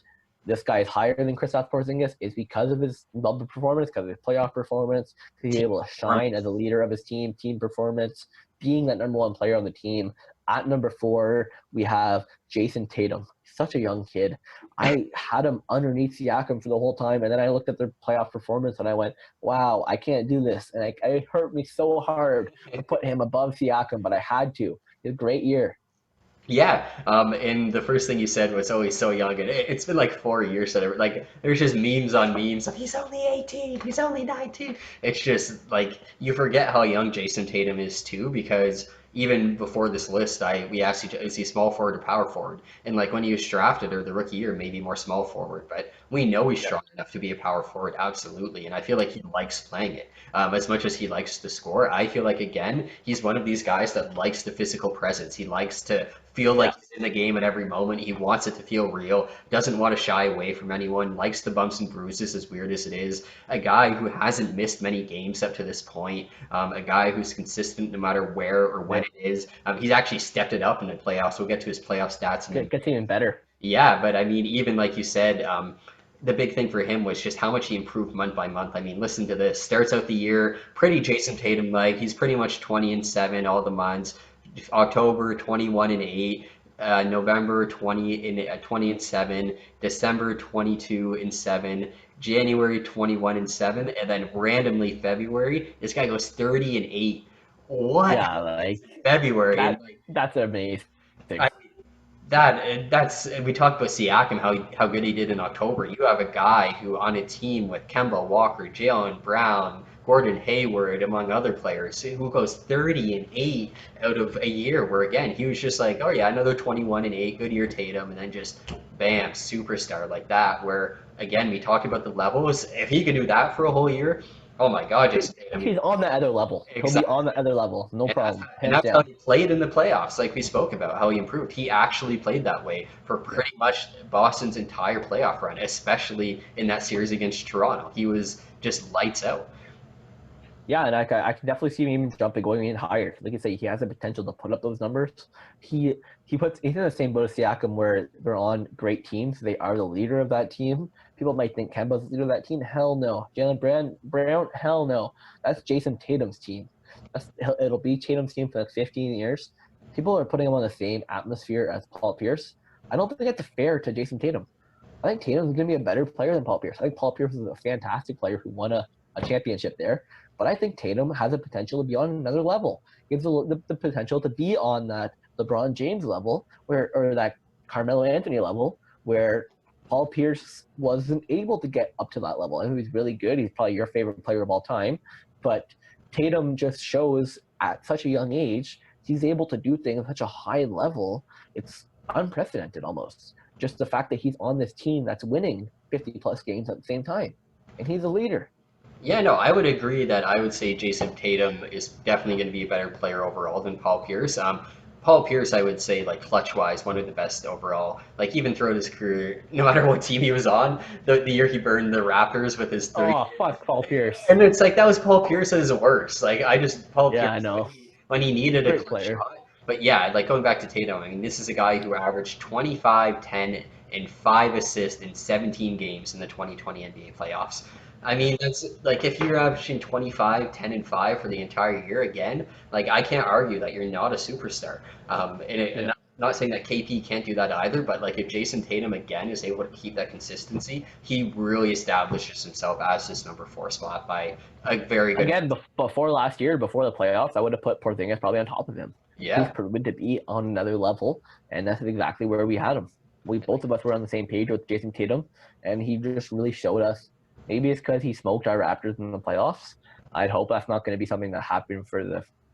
this guy is higher than Kristaps Porzingis is because of his bubble performance, because of his playoff performance, he's able to shine as a leader of his team performance, being that number 1 player on the team. At number 4, we have Jayson Tatum. Such a young kid. I had him underneath Siakam for the whole time, and then I looked at their playoff performance, and I went, wow, I can't do this. And it hurt me so hard to put him above Siakam, but I had to. He had a great year. Yeah, and the first thing you said was always so young, and it's been like 4 years that there's just memes on memes of he's only 18, he's only 19. It's just like you forget how young Jayson Tatum is too, because even before this list, we asked you, is he small forward or power forward? And like when he was drafted or the rookie year, maybe more small forward, but we know he's strong enough to be a power forward, absolutely. And I feel like he likes playing it as much as he likes to score. I feel like again, he's one of these guys that likes the physical presence. He likes to feel like he's in the game at every moment. He wants it to feel real, doesn't want to shy away from anyone, likes the bumps and bruises, as weird as it is. A guy who hasn't missed many games up to this point, a guy who's consistent no matter where or when it is. He's actually stepped it up in the playoffs. We'll get to his playoff stats. It gets even better. Yeah, but I mean, even like you said, the big thing for him was just how much he improved month by month. I mean, listen to this. Starts out the year pretty Jayson Tatum-like. He's pretty much 20-7 all the months. October 21-8, November 20-7, December 22-7, January 21-7, and then randomly February, this guy goes 30-8. What? Yeah, like February. That's amazing. That's we talked about Siakam, how good he did in October. You have a guy who on a team with Kemba Walker, Jaylen Brown, Gordon Hayward, among other players, who goes 30-8 out of a year where again he was just like, oh yeah, another 21-8, good year Tatum, and then just bam, superstar like that. Where again we talked about the levels. If he could do that for a whole year, oh my God, Jayson Tatum. He's on the other level. Exactly. He'll be on the other level, no problem. And that's how he played in the playoffs, like we spoke about, how he improved. He actually played that way for pretty much Boston's entire playoff run, especially in that series against Toronto. He was just lights out. Yeah, and I can definitely see him even jumping, going in higher. Like you say, he has the potential to put up those numbers. He's in the same boat as Siakam, where they're on great teams. They are the leader of that team. People might think Kemba's the leader of that team. Hell no. Jaylen Brown, hell no. That's Jayson Tatum's team. It'll be Tatum's team for the next 15 years. People are putting him on the same atmosphere as Paul Pierce. I don't think that's fair to Jayson Tatum. I think Tatum's going to be a better player than Paul Pierce. I think Paul Pierce is a fantastic player who won a championship there. But I think Tatum has the potential to be on another level. He has the potential to be on that LeBron James level or that Carmelo Anthony level where Paul Pierce wasn't able to get up to that level. I think he's really good. He's probably your favorite player of all time. But Tatum just shows at such a young age, he's able to do things at such a high level. It's unprecedented almost. Just the fact that he's on this team that's winning 50-plus games at the same time. And he's a leader. Yeah, no, I would agree that I would say Jason Tatum is definitely going to be a better player overall than Paul Pierce. Paul Pierce, I would say, like clutch wise, one of the best overall. Like even throughout his career, no matter what team he was on, the year he burned the Raptors with his three, Oh, fuck Paul Pierce. and it's like that was Paul Pierce at his worst. Like I just Paul Yeah, I Pierce know. when he needed a Great clutch player. shot. But yeah, like going back to Tatum, I mean, this is a guy who averaged 25, 10, and 5 assists in 17 games in the 2020 NBA playoffs. I mean, that's like if you're averaging 25, 10, and 5 for the entire year again, like I can't argue that you're not a superstar. And Yeah. not saying that KP can't do that either, but like if Jason Tatum again is able to keep that consistency, he really establishes himself as this number 4 spot by a very good. Again, before last year, before the playoffs, I would have put Porzingis probably on top of him. He's Yeah, proven to be on another level, and that's exactly where we had him. We both of us were on the same page with Jason Tatum, and he just really showed us. Maybe it's because he smoked our Raptors in the playoffs. I'd hope that's not going to be something that happened for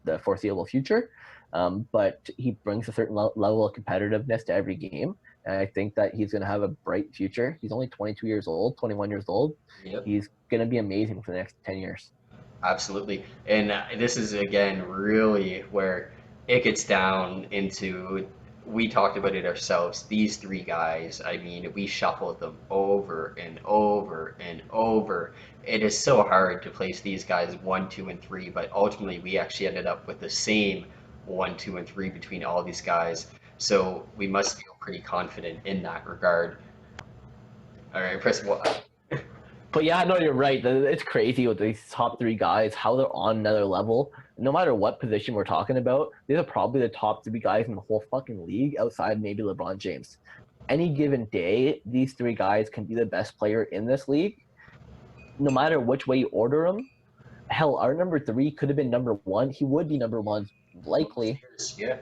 the foreseeable future. But he brings a certain level of competitiveness to every game, and I think that he's going to have a bright future. He's only 22 years old, 21 years old. yep. He's going to be amazing for the next 10 years. Absolutely. And this is again really where it gets down into we talked about it ourselves. These three guys, I mean, we shuffled them over and over and over. It is so hard to place these guys 1, 2, and 3, but ultimately we actually ended up with the same 1, 2, and 3 between all these guys. So we must feel pretty confident in that regard. All right, Chris, what? But yeah, no, you're right. It's crazy with these top three guys, how they're on another level. No matter what position we're talking about, these are probably the top three guys in the whole fucking league outside maybe LeBron James. Any given day, these three guys can be the best player in this league, no matter which way you order them. Hell, our number three could have been number one. He would be number one, Most likely, years, yeah.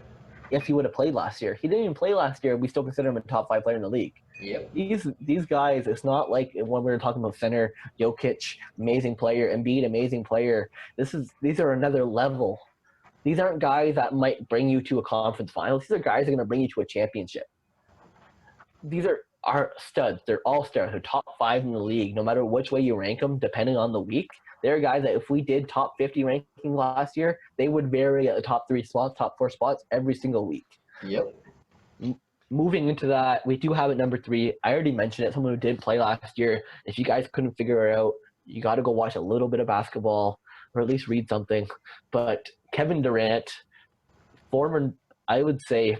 if he would have played last year. He didn't even play last year. We still consider him a top five player in the league. Yep. These guys, it's not like when we were talking about center, Jokic, amazing player, Embiid, amazing player. These are another level. These aren't guys that might bring you to a conference final. These are guys that are going to bring you to a championship. These are studs. They're all stars. They're top five in the league, no matter which way you rank them, depending on the week. They're guys that if we did top 50 ranking last year, they would vary at the top three spots, top four spots every single week. Yep. Moving into that, we do have at number three. I already mentioned it. Someone who did play last year. If you guys couldn't figure it out, you got to go watch a little bit of basketball or at least read something. But Kevin Durant, former, I would say,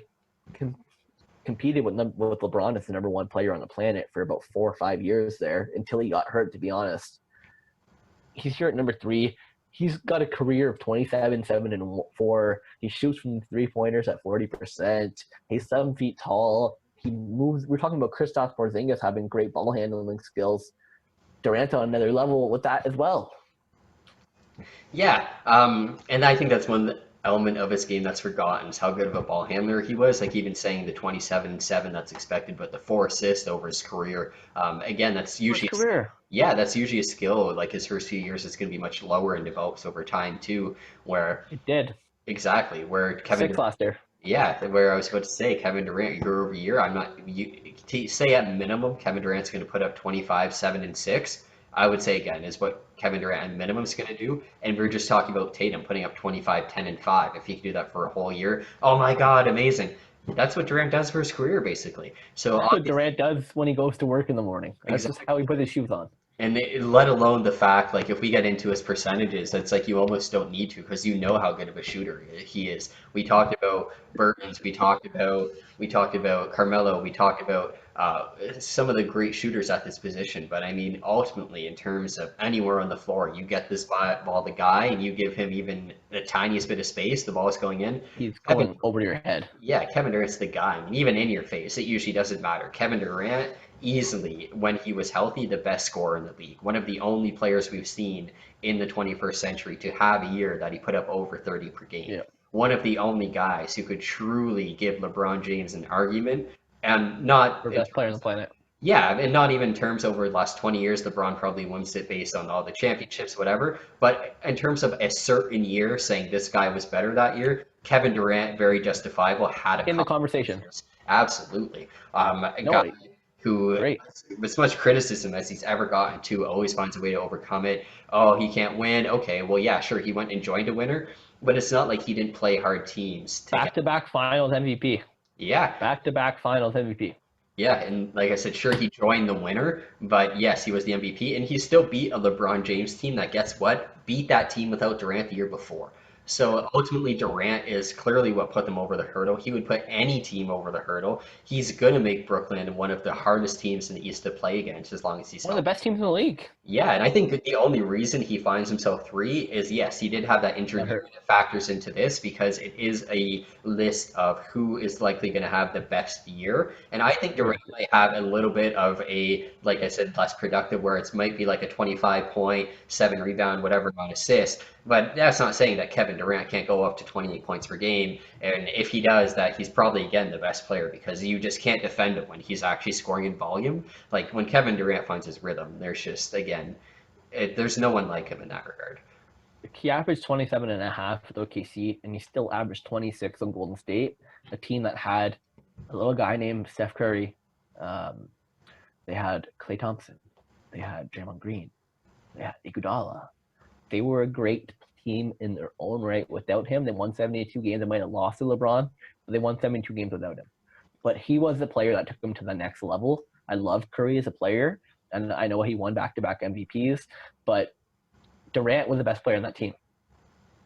competed with LeBron as the number one player on the planet for about 4 or 5 years there until he got hurt, to be honest. He's here at number three. He's got a career of 27, 7, and 4. He shoots from three-pointers at 40%. He's 7 feet tall. He moves. We're talking about Kristaps Porzingis having great ball handling skills. Durant on another level with that as well. Yeah, and I think that's one element of his game that's forgotten is how good of a ball handler he was. Like even saying the 27-7 that's expected, but the 4 assists over his career. Again, that's usually Career. yeah, that's usually a skill. Like his first few years, it's going to be much lower and develops over time too. Where It did. exactly where Kevin 6 last year. yeah, where I was about to say Kevin Durant year over year, I'm not you say at minimum Kevin Durant's going to put up 25, 7, and 6. I would say again is what Kevin Durant at minimum is going to do, and we're just talking about Tatum putting up 25, 10, and 5. If he can do that for a whole year, oh my God, amazing! That's what Durant does for his career basically. So That's what obviously, Durant does when he goes to work in the morning. That's just how he puts his shoes on. and let alone the fact, like, if we get into his percentages, it's like you almost don't need to because you know how good of a shooter he is. We talked about Bertans, we talked about Carmelo, we talked about some of the great shooters at this position. But I mean, ultimately, in terms of anywhere on the floor, you get this ball the guy, and you give him even the tiniest bit of space, the ball is going in. He's Kevin going over your head. yeah, Kevin Durant's the guy. I mean, even in your face, it usually doesn't matter. Kevin Durant, easily, when he was healthy, the best scorer in the league. One of the only players we've seen in the 21st century to have a year that he put up over 30 per game. Yeah. One of the only guys who could truly give LeBron James an argument, and not For in best player on terms the planet. yeah, and not even in terms over the last 20 years, LeBron probably wins it based on all the championships, whatever. But in terms of a certain year, saying this guy was better that year, Kevin Durant, very justifiable, had a In the couple of conversation. years. Absolutely. A No, guy who, Great. as much criticism as he's ever gotten to, always finds a way to overcome it. Oh, he can't win. Okay, well, yeah, sure, he went and joined a winner, but it's not like he didn't play hard teams to get. Back-to-back finals MVP. Yeah, Back-to-back finals MVP. yeah, and like I said, sure, he joined the winner, but yes, he was the MVP, and he still beat a LeBron James team that, guess what, beat that team without Durant the year before. So ultimately, Durant is clearly what put them over the hurdle. He would put any team over the hurdle. He's going to make Brooklyn one of the hardest teams in the East to play against as long as he's One of the healthy. best teams in the league. Yeah, and I think that the only reason he finds himself three is yes, he did have that injury Got hurt. that factors into this because it is a list of who is likely going to have the best year. And I think Durant might have a little bit of a, like I said, less productive where it might be like a 25 point, 7 rebound, whatever on assist. But that's not saying that Kevin Durant can't go up to 28 points per game. And if he does that, he's probably, again, the best player because you just can't defend him when he's actually scoring in volume. Like when Kevin Durant finds his rhythm, there's just, again, there's no one like him in that regard. He averaged 27.5 with OKC, and he still averaged 26 on Golden State, a team that had a little guy named Steph Curry. They had Klay Thompson. They had Draymond Green. They had Iguodala. They were a great team in their own right. Without him, they won 72 games. They might have lost to LeBron, but they won 72 games without him. But he was the player that took them to the next level. I love Curry as a player, and I know he won back-to-back MVPs, but Durant was the best player on that team.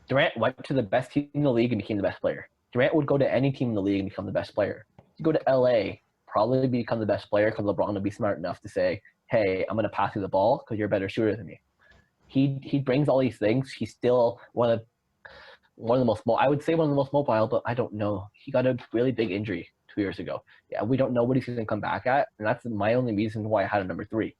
Durant went to the best team in the league and became the best player. Durant would go to any team in the league and become the best player. You go to LA, probably become the best player because LeBron would be smart enough to say, hey, I'm going to pass you the ball because you're a better shooter than me. He brings all these things. He's still one of the most, I would say one of the most mobile, but I don't know. He got a really big injury 2 years ago. Yeah, we don't know what he's going to come back at, and that's my only reason why I had a number 3.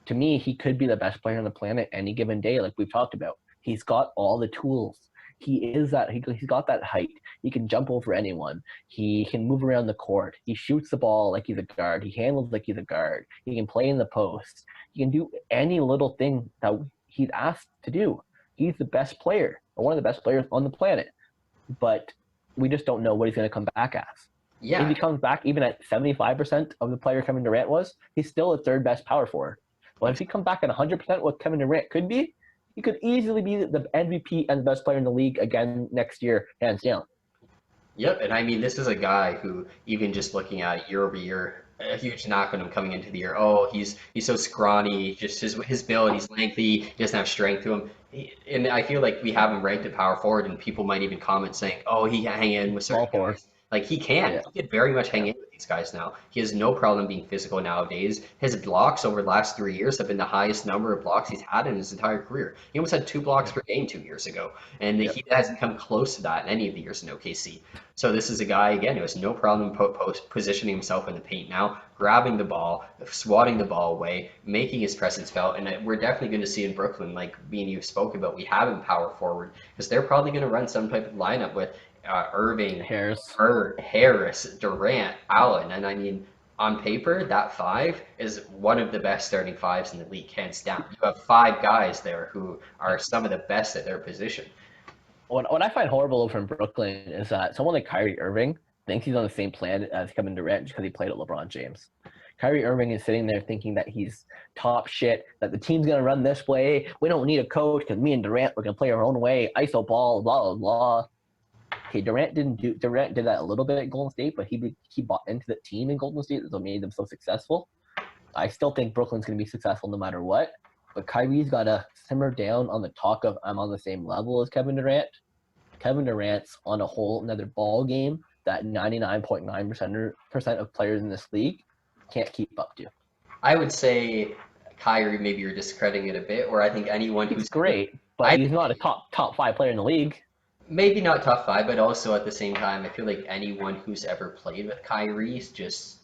To me, he could be the best player on the planet any given day, like we've talked about. He's got all the tools. He's got that height. He can jump over anyone. He can move around the court. He shoots the ball like he's a guard. He handles like he's a guard. He can play in the post. He can do any little thing that he's asked to do. He's the best player, or one of the best players on the planet. But we just don't know what he's going to come back as. Yeah. If he comes back even at 75% of the player Kevin Durant was, he's still a third best power forward. But if he comes back at 100% what Kevin Durant could be, he could easily be the MVP and the best player in the league again next year, hands down. Yep, and I mean, this is a guy who, even just looking at it year over year, a huge knock on him coming into the year. Oh, he's so scrawny, just his build, he's lengthy, he doesn't have strength to him. And I feel like we have him ranked at power forward, and people might even comment saying, oh, he can hang in with certain guys. Like he can. Yeah. He could very much hang in with these guys now. He has no problem being physical nowadays. His blocks over the last 3 years have been the highest number of blocks he's had in his entire career. He almost had 2 blocks per game 2 years ago, and he hasn't come close to that in any of the years in OKC. So this is a guy, again, who has no problem positioning himself in the paint now, grabbing the ball, swatting the ball away, making his presence felt, and we're definitely going to see in Brooklyn, like me and you spoke about, we have him power forward, because they're probably going to run some type of lineup with Irving, Harris, Durant, Allen, and I mean, on paper, that 5 is one of the best starting 5s in the league, hands down. You have 5 guys there who are some of the best at their position. What I find horrible from Brooklyn is that someone like Kyrie Irving thinks he's on the same planet as Kevin Durant just because he played at LeBron James. Kyrie Irving is sitting there thinking that he's top shit, that the team's going to run this way. We don't need a coach because me and Durant, we're going to play our own way. ISO ball, blah, blah, blah. Okay, Durant did that a little bit at Golden State, but he bought into the team in Golden State that made them so successful. I still think Brooklyn's going to be successful no matter what, but Kyrie's got to simmer down on the talk of I'm on the same level as Kevin Durant. Kevin Durant's on a whole another ball game that 99.9% of players in this league can't keep up to. I would say Kyrie, maybe you're discrediting it a bit, or I think anyone who's great, but he's not a top 5 player in the league. Maybe not top 5, but also at the same time, I feel like anyone who's ever played with Kyrie just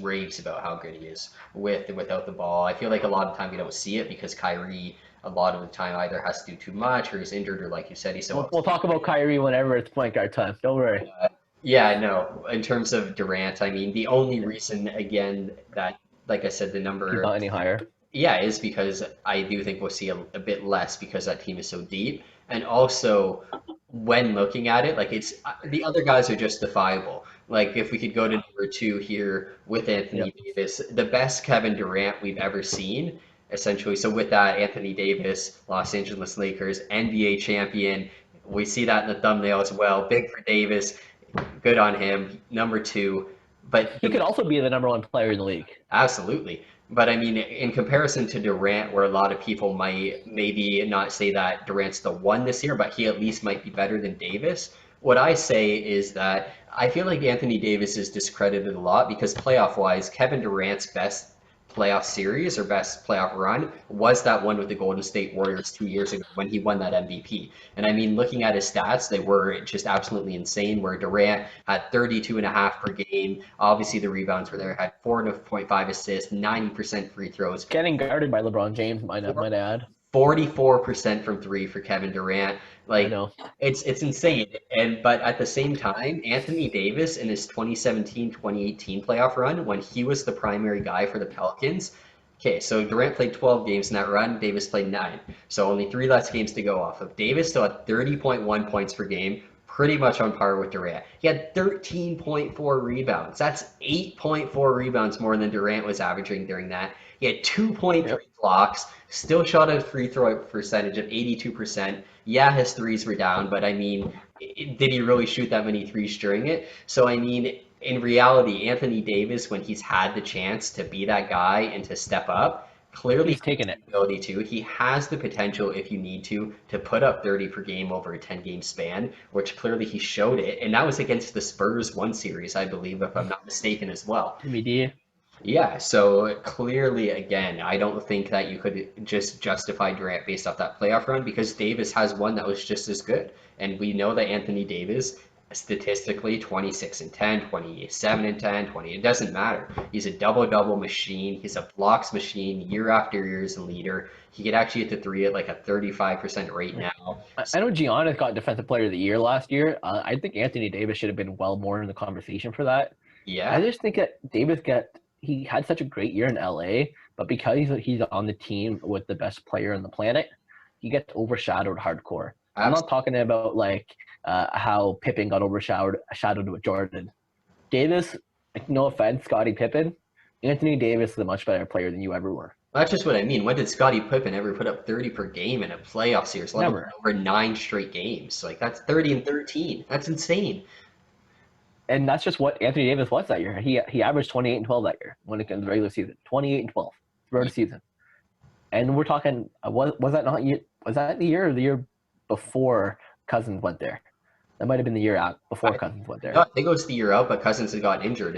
raves about how good he is with and without the ball. I feel like a lot of the time we don't see it because Kyrie, a lot of the time, either has to do too much or he's injured or, like you said, he's so. We'll talk about Kyrie whenever it's point guard time. Don't worry. Yeah, no. In terms of Durant, I mean, the only reason, again, that, like I said, the number. He's not any higher. Yeah, is because I do think we'll see a bit less because that team is so deep. And also, when looking at it, like the other guys are justifiable. Like if we could go to number 2 here with Anthony Davis, the best Kevin Durant we've ever seen, essentially. So with that, Anthony Davis, Los Angeles Lakers, NBA champion. We see that in the thumbnail as well. Big for Davis. Good on him. Number 2. But He could also be the number 1 player in the league. absolutely. But I mean, in comparison to Durant, where a lot of people might maybe not say that Durant's the one this year, but he at least might be better than Davis. What I say is that I feel like Anthony Davis is discredited a lot because playoff wise, Kevin Durant's best playoff series or best playoff run was that one with the Golden State Warriors 2 years ago when he won that MVP. And I mean, looking at his stats, they were just absolutely insane, where Durant had 32.5 per game. Obviously, the rebounds were there, had 4.5 assists, 90% free throws. Getting guarded by LeBron James, might add. 44% from 3 for Kevin Durant. Like, it's insane. But at the same time, Anthony Davis in his 2017-2018 playoff run, when he was the primary guy for the Pelicans, okay, so Durant played 12 games in that run, Davis played 9. So only 3 less games to go off of. Davis still had 30.1 points per game, pretty much on par with Durant. He had 13.4 rebounds. That's 8.4 rebounds more than Durant was averaging during that. He had 2.3 blocks, still shot a free throw percentage of 82%. Yeah, his threes were down, but I mean, did he really shoot that many threes during it? So, I mean, in reality, Anthony Davis, when he's had the chance to be that guy and to step up, clearly he's taken it. Ability to. He has the potential, if you need to put up 30 per game over a 10-game span, which clearly he showed it. And that was against the Spurs one series, I believe, if I'm not mistaken as well. MBD. Yeah, so clearly, again, I don't think that you could just justify Durant based off that playoff run because Davis has one that was just as good. And we know that Anthony Davis, statistically, 26-10, 27-10, 20, it doesn't matter. He's a double-double machine. He's a blocks machine year after year as a leader. He could actually hit the 3 at like a 35% rate now. I know Giannis got Defensive Player of the Year last year. I think Anthony Davis should have been well more in the conversation for that. Yeah. I just think that Davis he had such a great year in LA, but because he's on the team with the best player on the planet, he gets overshadowed hardcore. I'm not talking about like how Pippen got overshadowed with Jordan. Davis, like, no offense, Scottie Pippen, Anthony Davis is a much better player than you ever were. That's just what I mean. When did Scottie Pippen ever put up 30 per game in a playoff series? Never. Over 9 straight games. Like, that's 30 and 13. That's insane. And that's just what Anthony Davis was that year. He averaged 28 and 12 that year when it came to the regular season. 28 and 12 throughout the season. And we're talking, was that the year or the year before Cousins went there? That might have been the year out before Cousins went there. No, I think it was the year out, but Cousins had got injured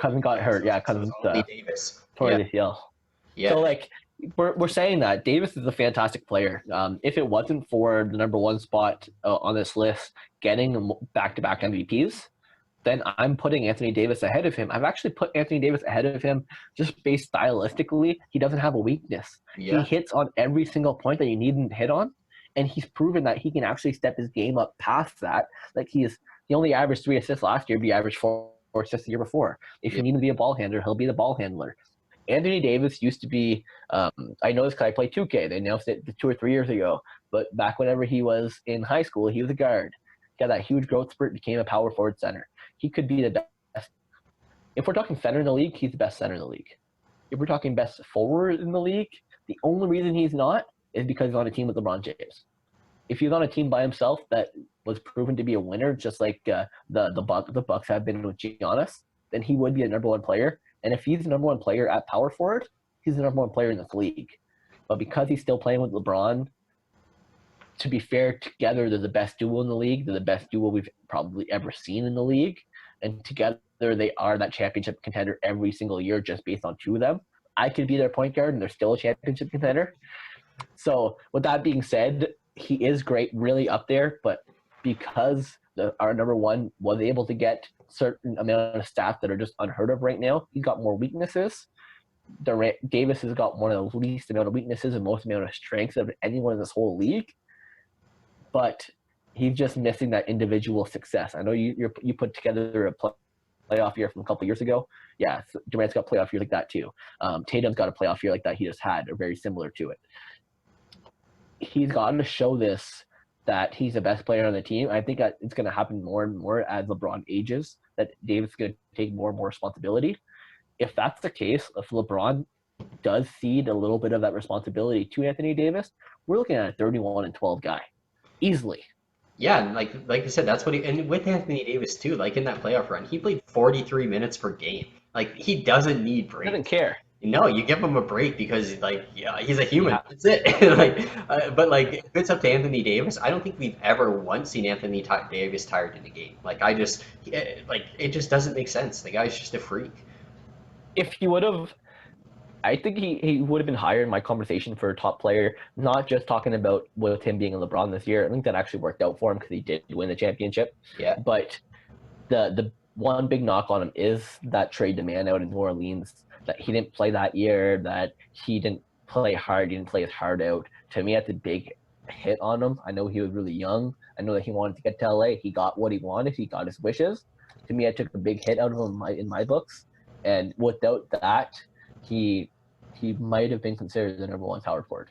Cousins got hurt. Yeah, Cousins Davis. Tore the ACL. Yeah. So like we're saying that Davis is a fantastic player. If it wasn't for the number 1 spot on this list getting back-to-back MVPs, then I'm putting Anthony Davis ahead of him. I've actually put Anthony Davis ahead of him just based stylistically. He doesn't have a weakness. Yeah. He hits on every single point that you need him to hit on, and he's proven that he can actually step his game up past that. Like he only averaged 3 assists last year, but he averaged 4 assists the year before. If you need him to be a ball handler, he'll be the ball handler. Anthony Davis used to be, I know this because I played 2K. They announced it 2 or 3 years ago. But back whenever he was in high school, he was a guard. He had that huge growth spurt, became a power forward center. He could be the best. If we're talking center in the league, he's the best center in the league. If we're talking best forward in the league, the only reason he's not is because he's on a team with LeBron James. If he's on a team by himself that was proven to be a winner, just like the Bucks have been with Giannis, then he would be a number 1 player. And if he's the number 1 player at power forward, he's the number 1 player in this league. But because he's still playing with LeBron, to be fair, together they're the best duo in the league. They're the best duo we've probably ever seen in the league. And together they are that championship contender every single year just based on 2 of them. I could be their point guard and they're still a championship contender. So with that being said, he is great, really up there. But because our number 1 was able to get certain amount of stats that are just unheard of right now, he's got more weaknesses. Davis has got one of the least amount of weaknesses and most amount of strengths of anyone in this whole league. But he's just missing that individual success. I know you put together a playoff year from a couple years ago. Yeah, so Durant's got playoff year like that too. Tatum's got a playoff year like that he just had, or very similar to it. He's gotten to show this that he's the best player on the team. I think that it's going to happen more and more as LeBron ages, that Davis is going to take more and more responsibility. If that's the case, if LeBron does cede a little bit of that responsibility to Anthony Davis, we're looking at a 31-12 guy, easily. Yeah, and like you said, that's what and with Anthony Davis too, like in that playoff run, he played 43 minutes per game. Like he doesn't need He doesn't breaks. care. No, you give him a break because like yeah, he's a human. Yeah, That's it. Like, but like if it's up to Anthony Davis, I don't think we've ever once seen Davis tired in a game. Like like it just doesn't make sense. The guy's just a freak. if he would have, I think he would have been higher in my conversation for a top player, not just talking about with him being a LeBron this year. I think that actually worked out for him because he did win the championship. Yeah. But the one big knock on him is that trade demand out in New Orleans, that he didn't play that year, that he didn't play hard, he didn't play his heart out. To me, that's a big hit on him. I know he was really young. I know that he wanted to get to LA. He got what he wanted. He got his wishes. To me, I took a big hit out of him in my books. And without that, he might have been considered the number one power forward.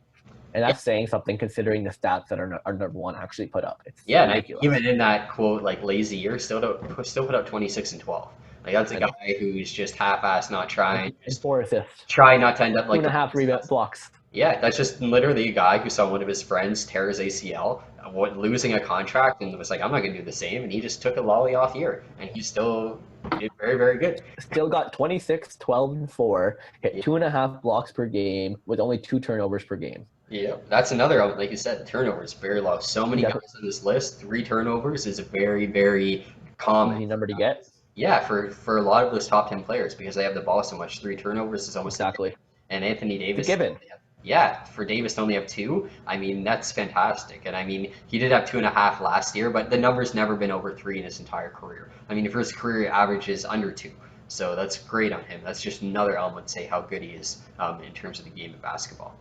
And that's saying something considering the stats that our number one actually put up. It's ridiculous. Even in that quote, like lazy year, still put up 26 and 12. Like that's a guy who's just half-assed, not trying. Just 4 assists. Try not to end up like 2.5 rebound blocks. Yeah, that's just literally a guy who saw one of his friends tear his ACL, losing a contract, and was like, I'm not going to do the same. And he just took a lolly off year, and he still did very, very good. Still got 26, 12, and 4, hit 2.5 blocks per game with only 2 turnovers per game. Yeah, that's another, like you said, turnovers very low. So many guys on this list, 3 turnovers is a very, very common easy number to get. Yeah, for a lot of those top 10 players because they have the ball so much. 3 turnovers is almost exactly. And Anthony Davis, given. Yeah, for Davis to only have 2, I mean that's fantastic. And I mean he did have 2.5 last year, but the number's never been over 3 in his entire career. I mean for his career average is under 2, so that's great on him. That's just another element to say how good he is in terms of the game of basketball.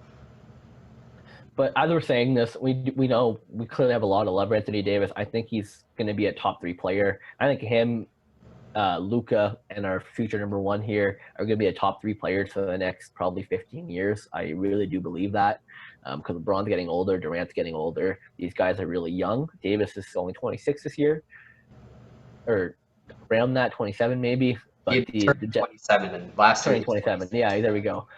But as we're saying this, we know we clearly have a lot of love for Anthony Davis. I think he's going to be a top 3 player. I think him, Luka, and our future number 1 here are going to be a top 3 players for the next probably 15 years. I really do believe that because LeBron's getting older, Durant's getting older. These guys are really young. Davis is only 26 this year, or around that, 27 maybe. But he turned 27 and last year 27. Yeah, there we go.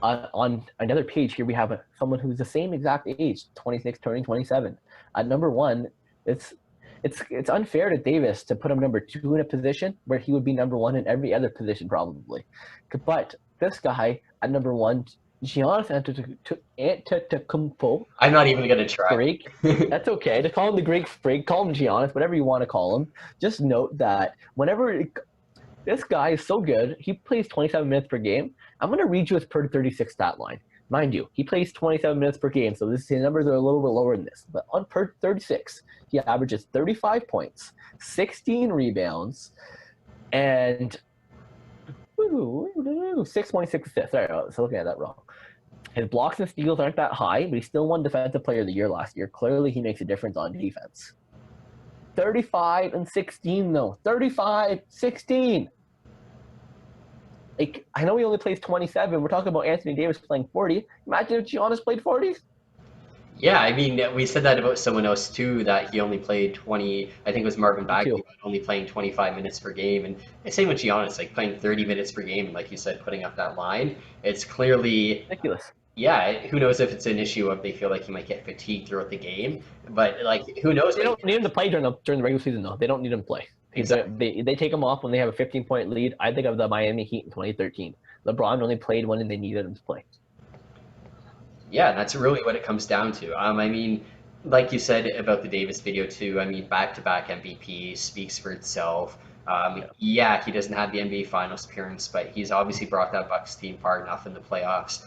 On another page here, we have someone who's the same exact age, 26 turning 27. At number 1, it's unfair to Davis to put him number 2 in a position where he would be number 1 in every other position probably. But this guy at number 1, Giannis Antetokounmpo. I'm not even going to try. Freak. That's okay. To call him the Greek freak, call him Giannis, whatever you want to call him. Just note that this guy is so good, he plays 27 minutes per game. I'm going to read you his per 36 stat line. Mind you, he plays 27 minutes per game, so his numbers are a little bit lower than this. But on per 36, he averages 35 points, 16 rebounds, and 6.6 assists. Sorry, I was looking at that wrong. His blocks and steals aren't that high, but he still won Defensive Player of the Year last year. Clearly, he makes a difference on defense. 35 and 16, though. 35, 16. Like, I know he only plays 27. We're talking about Anthony Davis playing 40. Imagine if Giannis played 40. Yeah, I mean, we said that about someone else too, that he only played 20, I think it was Marvin Bagley, only playing 25 minutes per game. And same with Giannis, like playing 30 minutes per game, and like you said, putting up that line. It's clearly ridiculous. Yeah, who knows if it's an issue of they feel like he might get fatigued throughout the game. But, like, who knows? They don't need him to play during the regular season, though. They don't need him to play. Exactly. They take him off when they have a 15-point lead. I think of the Miami Heat in 2013. LeBron only played when they needed him to play. Yeah, that's really what it comes down to. I mean, like you said about the Davis video too, I mean, back-to-back MVP speaks for itself. Yeah, he doesn't have the NBA Finals appearance, but he's obviously brought that Bucks team far enough in the playoffs.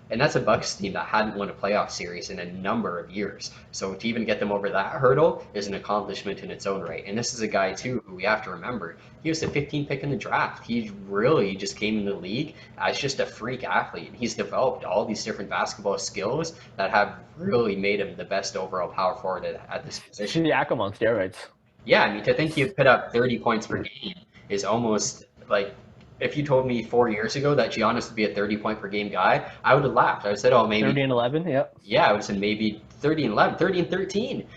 And that's a Bucks team that hadn't won a playoff series in a number of years. So to even get them over that hurdle is an accomplishment in its own right. And this is a guy, too, who we have to remember. He was the 15th pick in the draft. He really just came in the league as just a freak athlete. He's developed all these different basketball skills that have really made him the best overall power forward at this position. Siakam on steroids. Yeah, I mean, to think he'd put up 30 points per game is almost like if you told me 4 years ago that Giannis would be a 30-point per game guy, I would have laughed. I would have said, oh, maybe, 30 and 11. Yep. yeah, I would have said maybe 30 and 11, 30 and 13.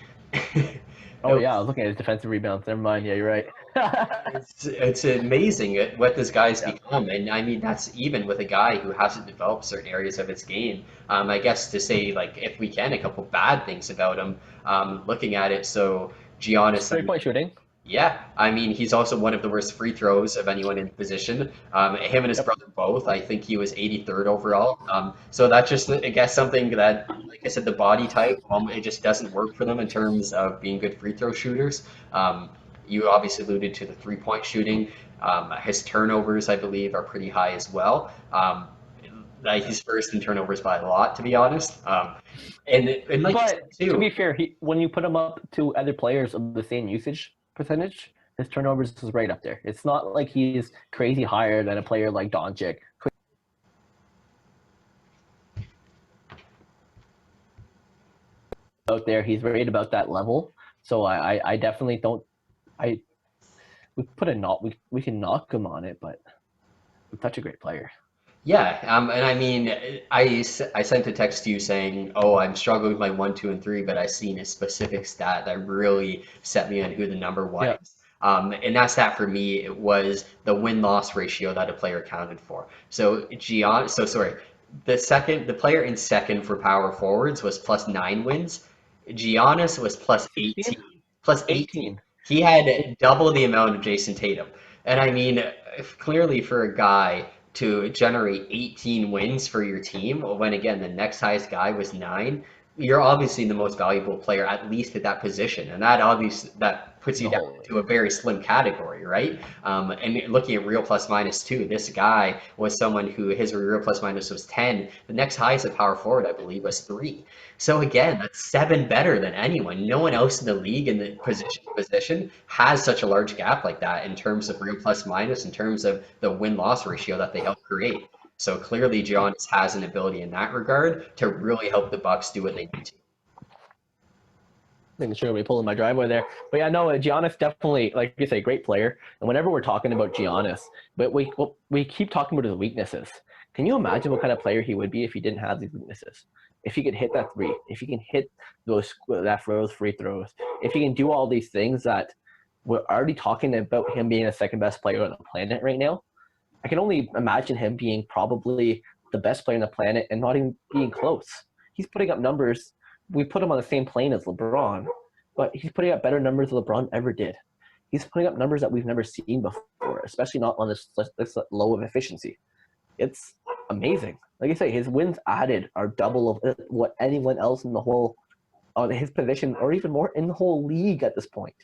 Oh yeah, I was looking at his defensive rebounds. Never mind. Yeah, you're right. It's amazing what this guy's Yeah. become, and I mean that's even with a guy who hasn't developed certain areas of his game. I guess to say like if we can a couple bad things about him, looking at it. So Giannis, 3-point shooting. yeah, I mean, he's also one of the worst free throws of anyone in the position. Him and his Yep. brother both. I think he was 83rd overall. So that's just, I guess, something that, like I said, the body type, it just doesn't work for them in terms of being good free throw shooters. You obviously alluded to the 3-point shooting. His turnovers, I believe, are pretty high as well. Like he's first in turnovers by a lot, to be honest. And like you said But to too, be fair, when you put him up to other players of the same usage percentage, his turnovers is right up there. It's not like he's crazy higher than a player like Doncic. Out there, he's right about that level. So I definitely don't. I we put a knock. We can knock him on it, but he's such a great player. yeah, and I mean, I sent a text to you saying, "Oh, I'm struggling with my 1, 2, and 3," but I seen a specific stat that really set me on who the number one Yeah. is. And that stat for me it was the win-loss ratio that a player accounted for. So sorry, the player in second for power forwards was plus 9 wins. Giannis was plus 16? 18, plus 18. 18. He had double the amount of Jayson Tatum, and I mean, clearly for a guy to generate 18 wins for your team when again the next highest guy was 9, you're obviously the most valuable player at least at that position, and that puts In you the down whole to league. a very slim category, right? And looking at real plus minus too, this guy was someone who his real plus minus was 10. The next highest at power forward I believe was 3. So again, that's 7 better than anyone. No one else in the league in the position has such a large gap like that in terms of real plus minus, in terms of the win-loss ratio that they help create. So clearly, Giannis has an ability in that regard to really help the Bucks do what they need to. I think sure we pulled in my driveway there. But yeah, no, Giannis definitely, like you say, great player. And whenever we're talking about Giannis, but we keep talking about his weaknesses. Can you imagine what kind of player he would be if he didn't have these weaknesses? If he could hit that three, if he can hit those free throws, if he can do all these things that we're already talking about him being the second best player on the planet right now. I can only imagine him being probably the best player on the planet and not even being close. He's putting up numbers. We put him on the same plane as LeBron, but he's putting up better numbers than LeBron ever did. He's putting up numbers that we've never seen before, especially not on this low of efficiency. It's amazing. Like I say, his wins added are double of what anyone else in the whole on his position, or even more in the whole league at this point.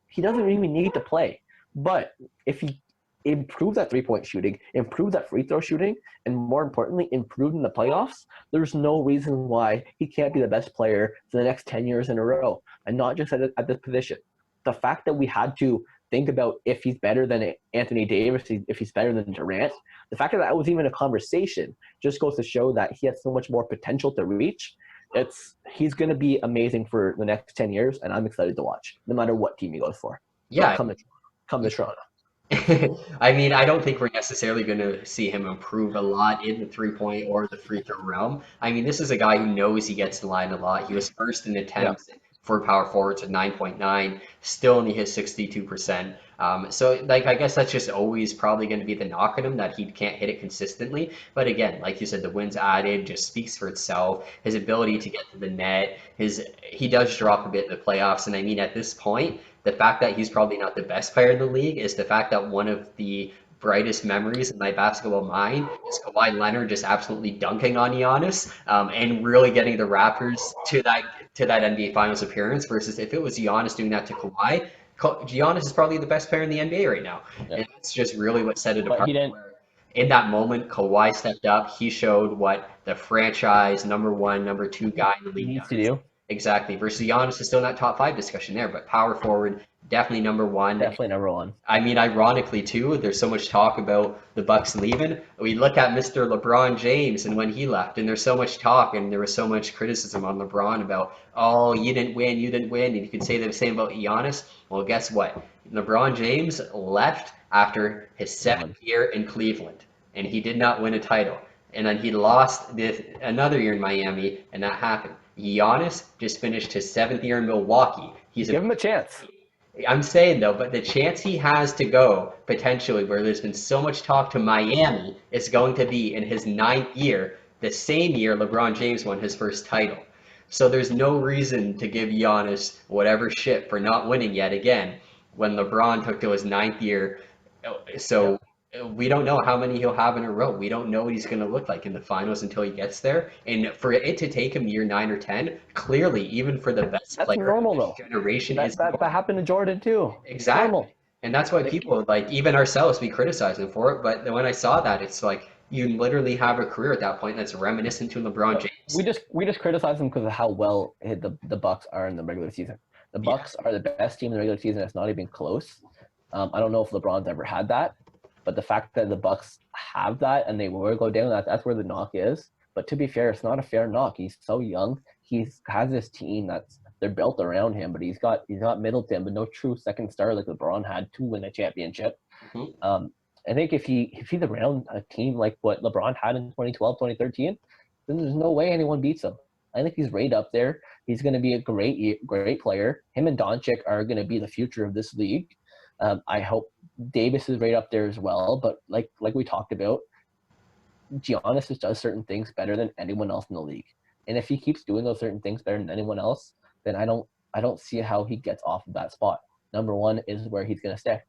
He doesn't even need to play. But if he improve that 3-point shooting, improve that free throw shooting, and more importantly, improve in the playoffs, there's no reason why he can't be the best player for the next 10 years in a row, and not just at this position. The fact that we had to think about if he's better than Anthony Davis, if he's better than Durant, the fact that was even a conversation just goes to show that he has so much more potential to reach. He's going to be amazing for the next 10 years, and I'm excited to watch, no matter what team he goes for. Yeah. Come to Toronto. I mean, I don't think we're necessarily going to see him improve a lot in the 3-point or the free throw realm. I mean, this is a guy who knows he gets the line a lot. He was first in Yeah. attempts for power forwards at 9.9, still only hit 62%. So, like, I guess that's just always probably going to be the knock on him that he can't hit it consistently. But again, like you said, the wins added just speaks for itself. His ability to get to the net, he does drop a bit in the playoffs. And I mean, at this point, the fact that he's probably not the best player in the league is the fact that one of the brightest memories in my basketball mind is Kawhi Leonard just absolutely dunking on Giannis and really getting the Raptors to that NBA Finals appearance. Versus if it was Giannis doing that to Kawhi, Giannis is probably the best player in the NBA right now, Yeah. and that's just really what set it But apart. he didn't. Where in that moment, Kawhi stepped up. He showed what the franchise number one, number two guy in the He league needs to does. do. Exactly. Versus Giannis is still in that top five discussion there, but power forward, definitely number one. Definitely number one. I mean, ironically too, there's so much talk about the Bucks leaving. We look at Mr. LeBron James and when he left, and there's so much talk and there was so much criticism on LeBron about, oh, you didn't win, and you could say the same about Giannis. Well, guess what? LeBron James left after his seventh year in Cleveland, and he did not win a title. And then he lost another year in Miami, and that happened. Giannis just finished his seventh year in Milwaukee. Give him a chance. I'm saying though, but the chance he has to go potentially where there's been so much talk to Miami is going to be in his ninth year, the same year LeBron James won his first title. So there's no reason to give Giannis whatever shit for not winning yet again when LeBron took to his ninth year. So we don't know how many he'll have in a row. We don't know what he's going to look like in the finals until he gets there. And for it to take him year 9 or 10, clearly, even for the best That's player normal, of this though. generation, That happened to Jordan too. exactly. Normal. And that's why people, like, even ourselves, we criticize him for it. But when I saw that, it's like you literally have a career at that point that's reminiscent to LeBron James. We just criticize him because of how well the Bucks are in the regular season. The Bucks are the best team in the regular season. It's not even close. I don't know if LeBron's ever had that, but the fact that the Bucks have that and they will go down, that's where the knock is. But to be fair, it's not a fair knock. He's so young. He has this team they're built around him, but he's got Middleton, but no true second star like LeBron had to win a championship. Mm-hmm. I think if he's around a team like what LeBron had in 2012, 2013, then there's no way anyone beats him. I think he's right up there. He's going to be a great player. Him and Doncic are going to be the future of this league. I hope Davis is right up there as well. But like we talked about, Giannis just does certain things better than anyone else in the league. And if he keeps doing those certain things better than anyone else, then I don't see how he gets off of that spot. Number one is where he's going to stay.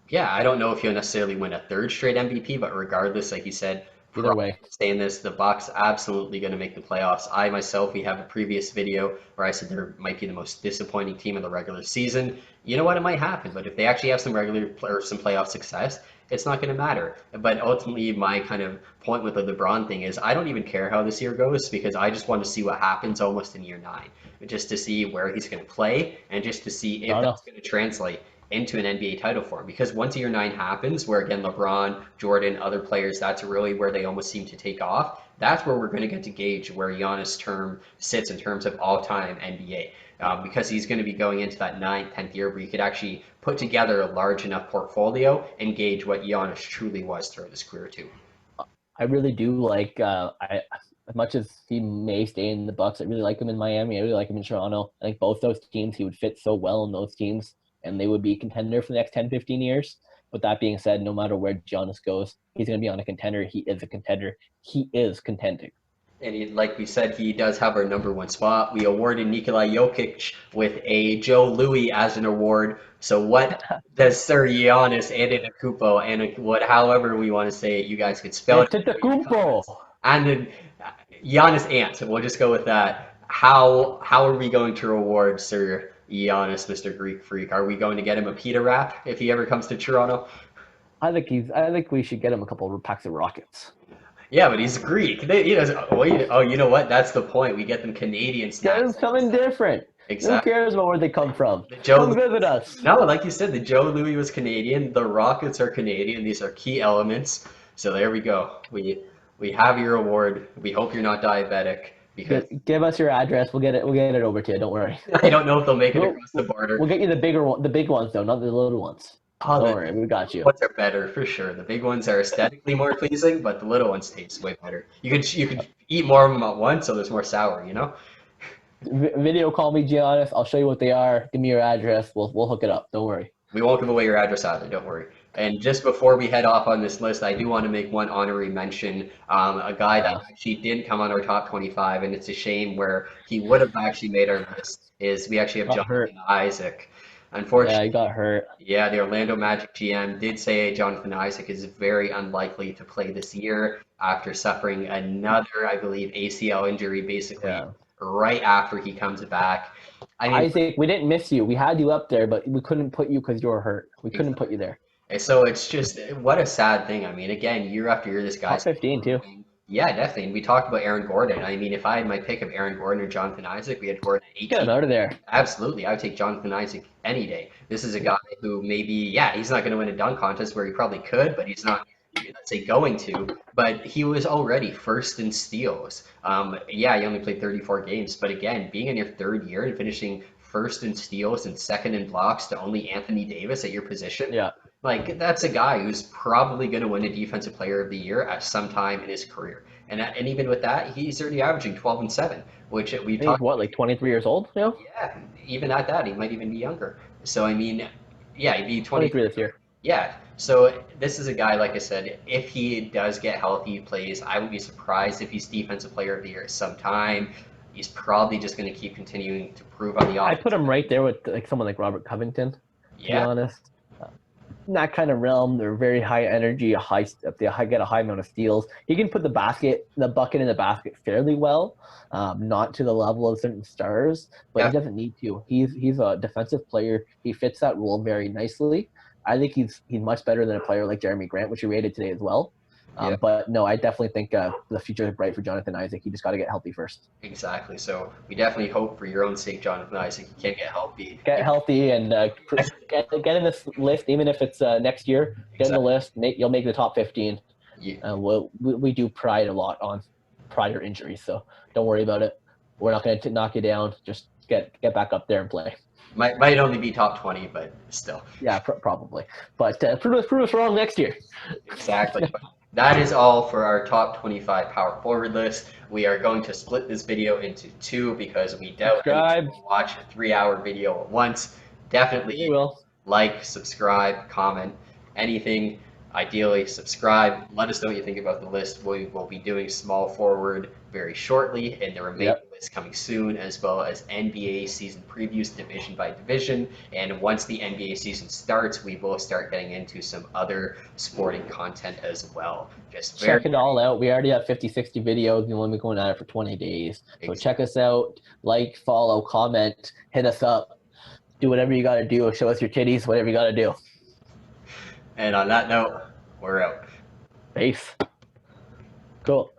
Yeah, I don't know if he'll necessarily win a third straight MVP, but regardless, like you said, Either way, saying this, the Bucks absolutely going to make the playoffs. I myself, we have a previous video where I said there might be the most disappointing team in the regular season. You know what? It might happen, but if they actually have some some playoff success, it's not going to matter. But ultimately, my kind of point with the LeBron thing is I don't even care how this year goes because I just want to see what happens almost in year 9, just to see where he's going to play and just to see if that's going to translate into an NBA title for him. Because once year 9 happens, where again LeBron, Jordan, other players, that's really where they almost seem to take off. That's where we're going to get to gauge where Giannis' term sits in terms of all-time NBA. Because he's going to be going into that 9th, 10th year where you could actually put together a large enough portfolio and gauge what Giannis truly was throughout his career too. I really do like. As much as he may stay in the Bucks, I really like him in Miami. I really like him in Toronto. I think both those teams, he would fit so well in those teams, and they would be a contender for the next 10, 15 years. But that being said, no matter where Giannis goes, he's going to be on a contender. He is a contender. He is contending. And like we said, he does have our number 1 spot. We awarded Nikola Jokic with a Joe Louis as an award. So what does Sir Giannis Antetokounmpo and however we want to say it, you guys could spell it. Antetokounmpo. And then Giannis Ant. We'll just go with that. How are we going to reward Sir Giannis, Mr. Greek Freak? Are we going to get him a pita wrap if he ever comes to Toronto? I think we should get him a couple of packs of Rockets. Yeah, but he's Greek. You know what? That's the point. We get them Canadian snacks. Get them something different. Exactly. Who cares about where they come from? Come visit us. No, like you said, the Joe Louis was Canadian. The Rockets are Canadian. These are key elements. So there we go. We have your award. We hope you're not diabetic. Because give us your address. We'll get it over to you. Don't worry. I don't know if they'll make it across the border. We'll get you the big ones though, not the little ones. Oh, don't worry, we got you. The little ones are better for sure. The big ones are aesthetically more pleasing, but the little ones taste way better. You could eat more of them at once, so there's more sour. You know. Video call me, Giannis. I'll show you what they are. Give me your address. We'll hook it up. Don't worry. We won't give away your address either. Don't worry. And just before we head off on this list, I do want to make one honorary mention. A guy that actually didn't come on our top 25, and it's a shame where he would have actually made our list, is we actually have Jonathan Isaac. Unfortunately, yeah, he got hurt. Yeah, the Orlando Magic GM did say Jonathan Isaac is very unlikely to play this year after suffering another, I believe, ACL injury basically right after he comes back. I mean, Isaac, we didn't miss you. We had you up there, but we couldn't put you because you were hurt. We couldn't put you there. So it's just, what a sad thing. I mean, again, year after year, this guy's top 15 too. Yeah, definitely. And we talked about Aaron Gordon. I mean, if I had my pick of Aaron Gordon or Jonathan Isaac, we had Gordon at 18. Get him out of there. Absolutely. I would take Jonathan Isaac any day. This is a guy who maybe, he's not going to win a dunk contest where he probably could, but he's not, let's say, going to. But he was already first in steals. He only played 34 games. But again, being in your 3rd year and finishing first in steals and second in blocks to only Anthony Davis at your position. Yeah. Like that's a guy who's probably going to win a Defensive Player of the Year at some time in his career. And even with that, he's already averaging 12 and 7, which we I think he's talked. what, like 23 years old now? Yeah, even at that, he might even be younger. So I mean, yeah, he'd be 23 23. this year. Yeah. So this is a guy, like I said, if he does get healthy, plays, I would be surprised if he's Defensive Player of the Year at some time. He's probably just going to keep continuing to prove on the I put offense. him right there with like someone like Robert Covington, to be Yeah, honest. In that kind of realm, they're very high energy, they get a high amount of steals. He can put the bucket in the basket fairly well, not to the level of certain stars, but he def- doesn't need to. He's a defensive player. He fits that role very nicely. I think he's much better than a player like Jeremy Grant, which he rated today as well. yeah. But no, I definitely think the future is bright for Jonathan Isaac. He just got to get healthy first. Exactly. So we definitely hope for your own sake, Jonathan Isaac, you can get healthy. Get healthy and get in this list, even if it's next year. Get in the Exactly. list. You'll make the top 15. You, We do pride a lot on prior injuries, so don't worry about it. We're not going to knock you down. Just get back up there and play. might only be top 20, but still. Yeah, probably. But prove us wrong next year. Exactly. But that is all for our top 25 power forward list. We are going to split this video into two because we doubt any Subscribe. people watch a 3-hour video at once. We Definitely will. like, subscribe, comment, anything. Ideally, subscribe. Let us know what you think about the list. We will be doing small forward very shortly, and the remaining list coming soon, as well as NBA season previews, division by division. And once the NBA season starts, we will start getting into some other sporting content as well. Just very Check it all out. We already have 50, 60 videos. We've only been going at it for 20 days. So check us out. Like, follow, comment, hit us up. Do whatever you got to do. Show us your titties, whatever you got to do. And on that note, we're out. Peace. Cool.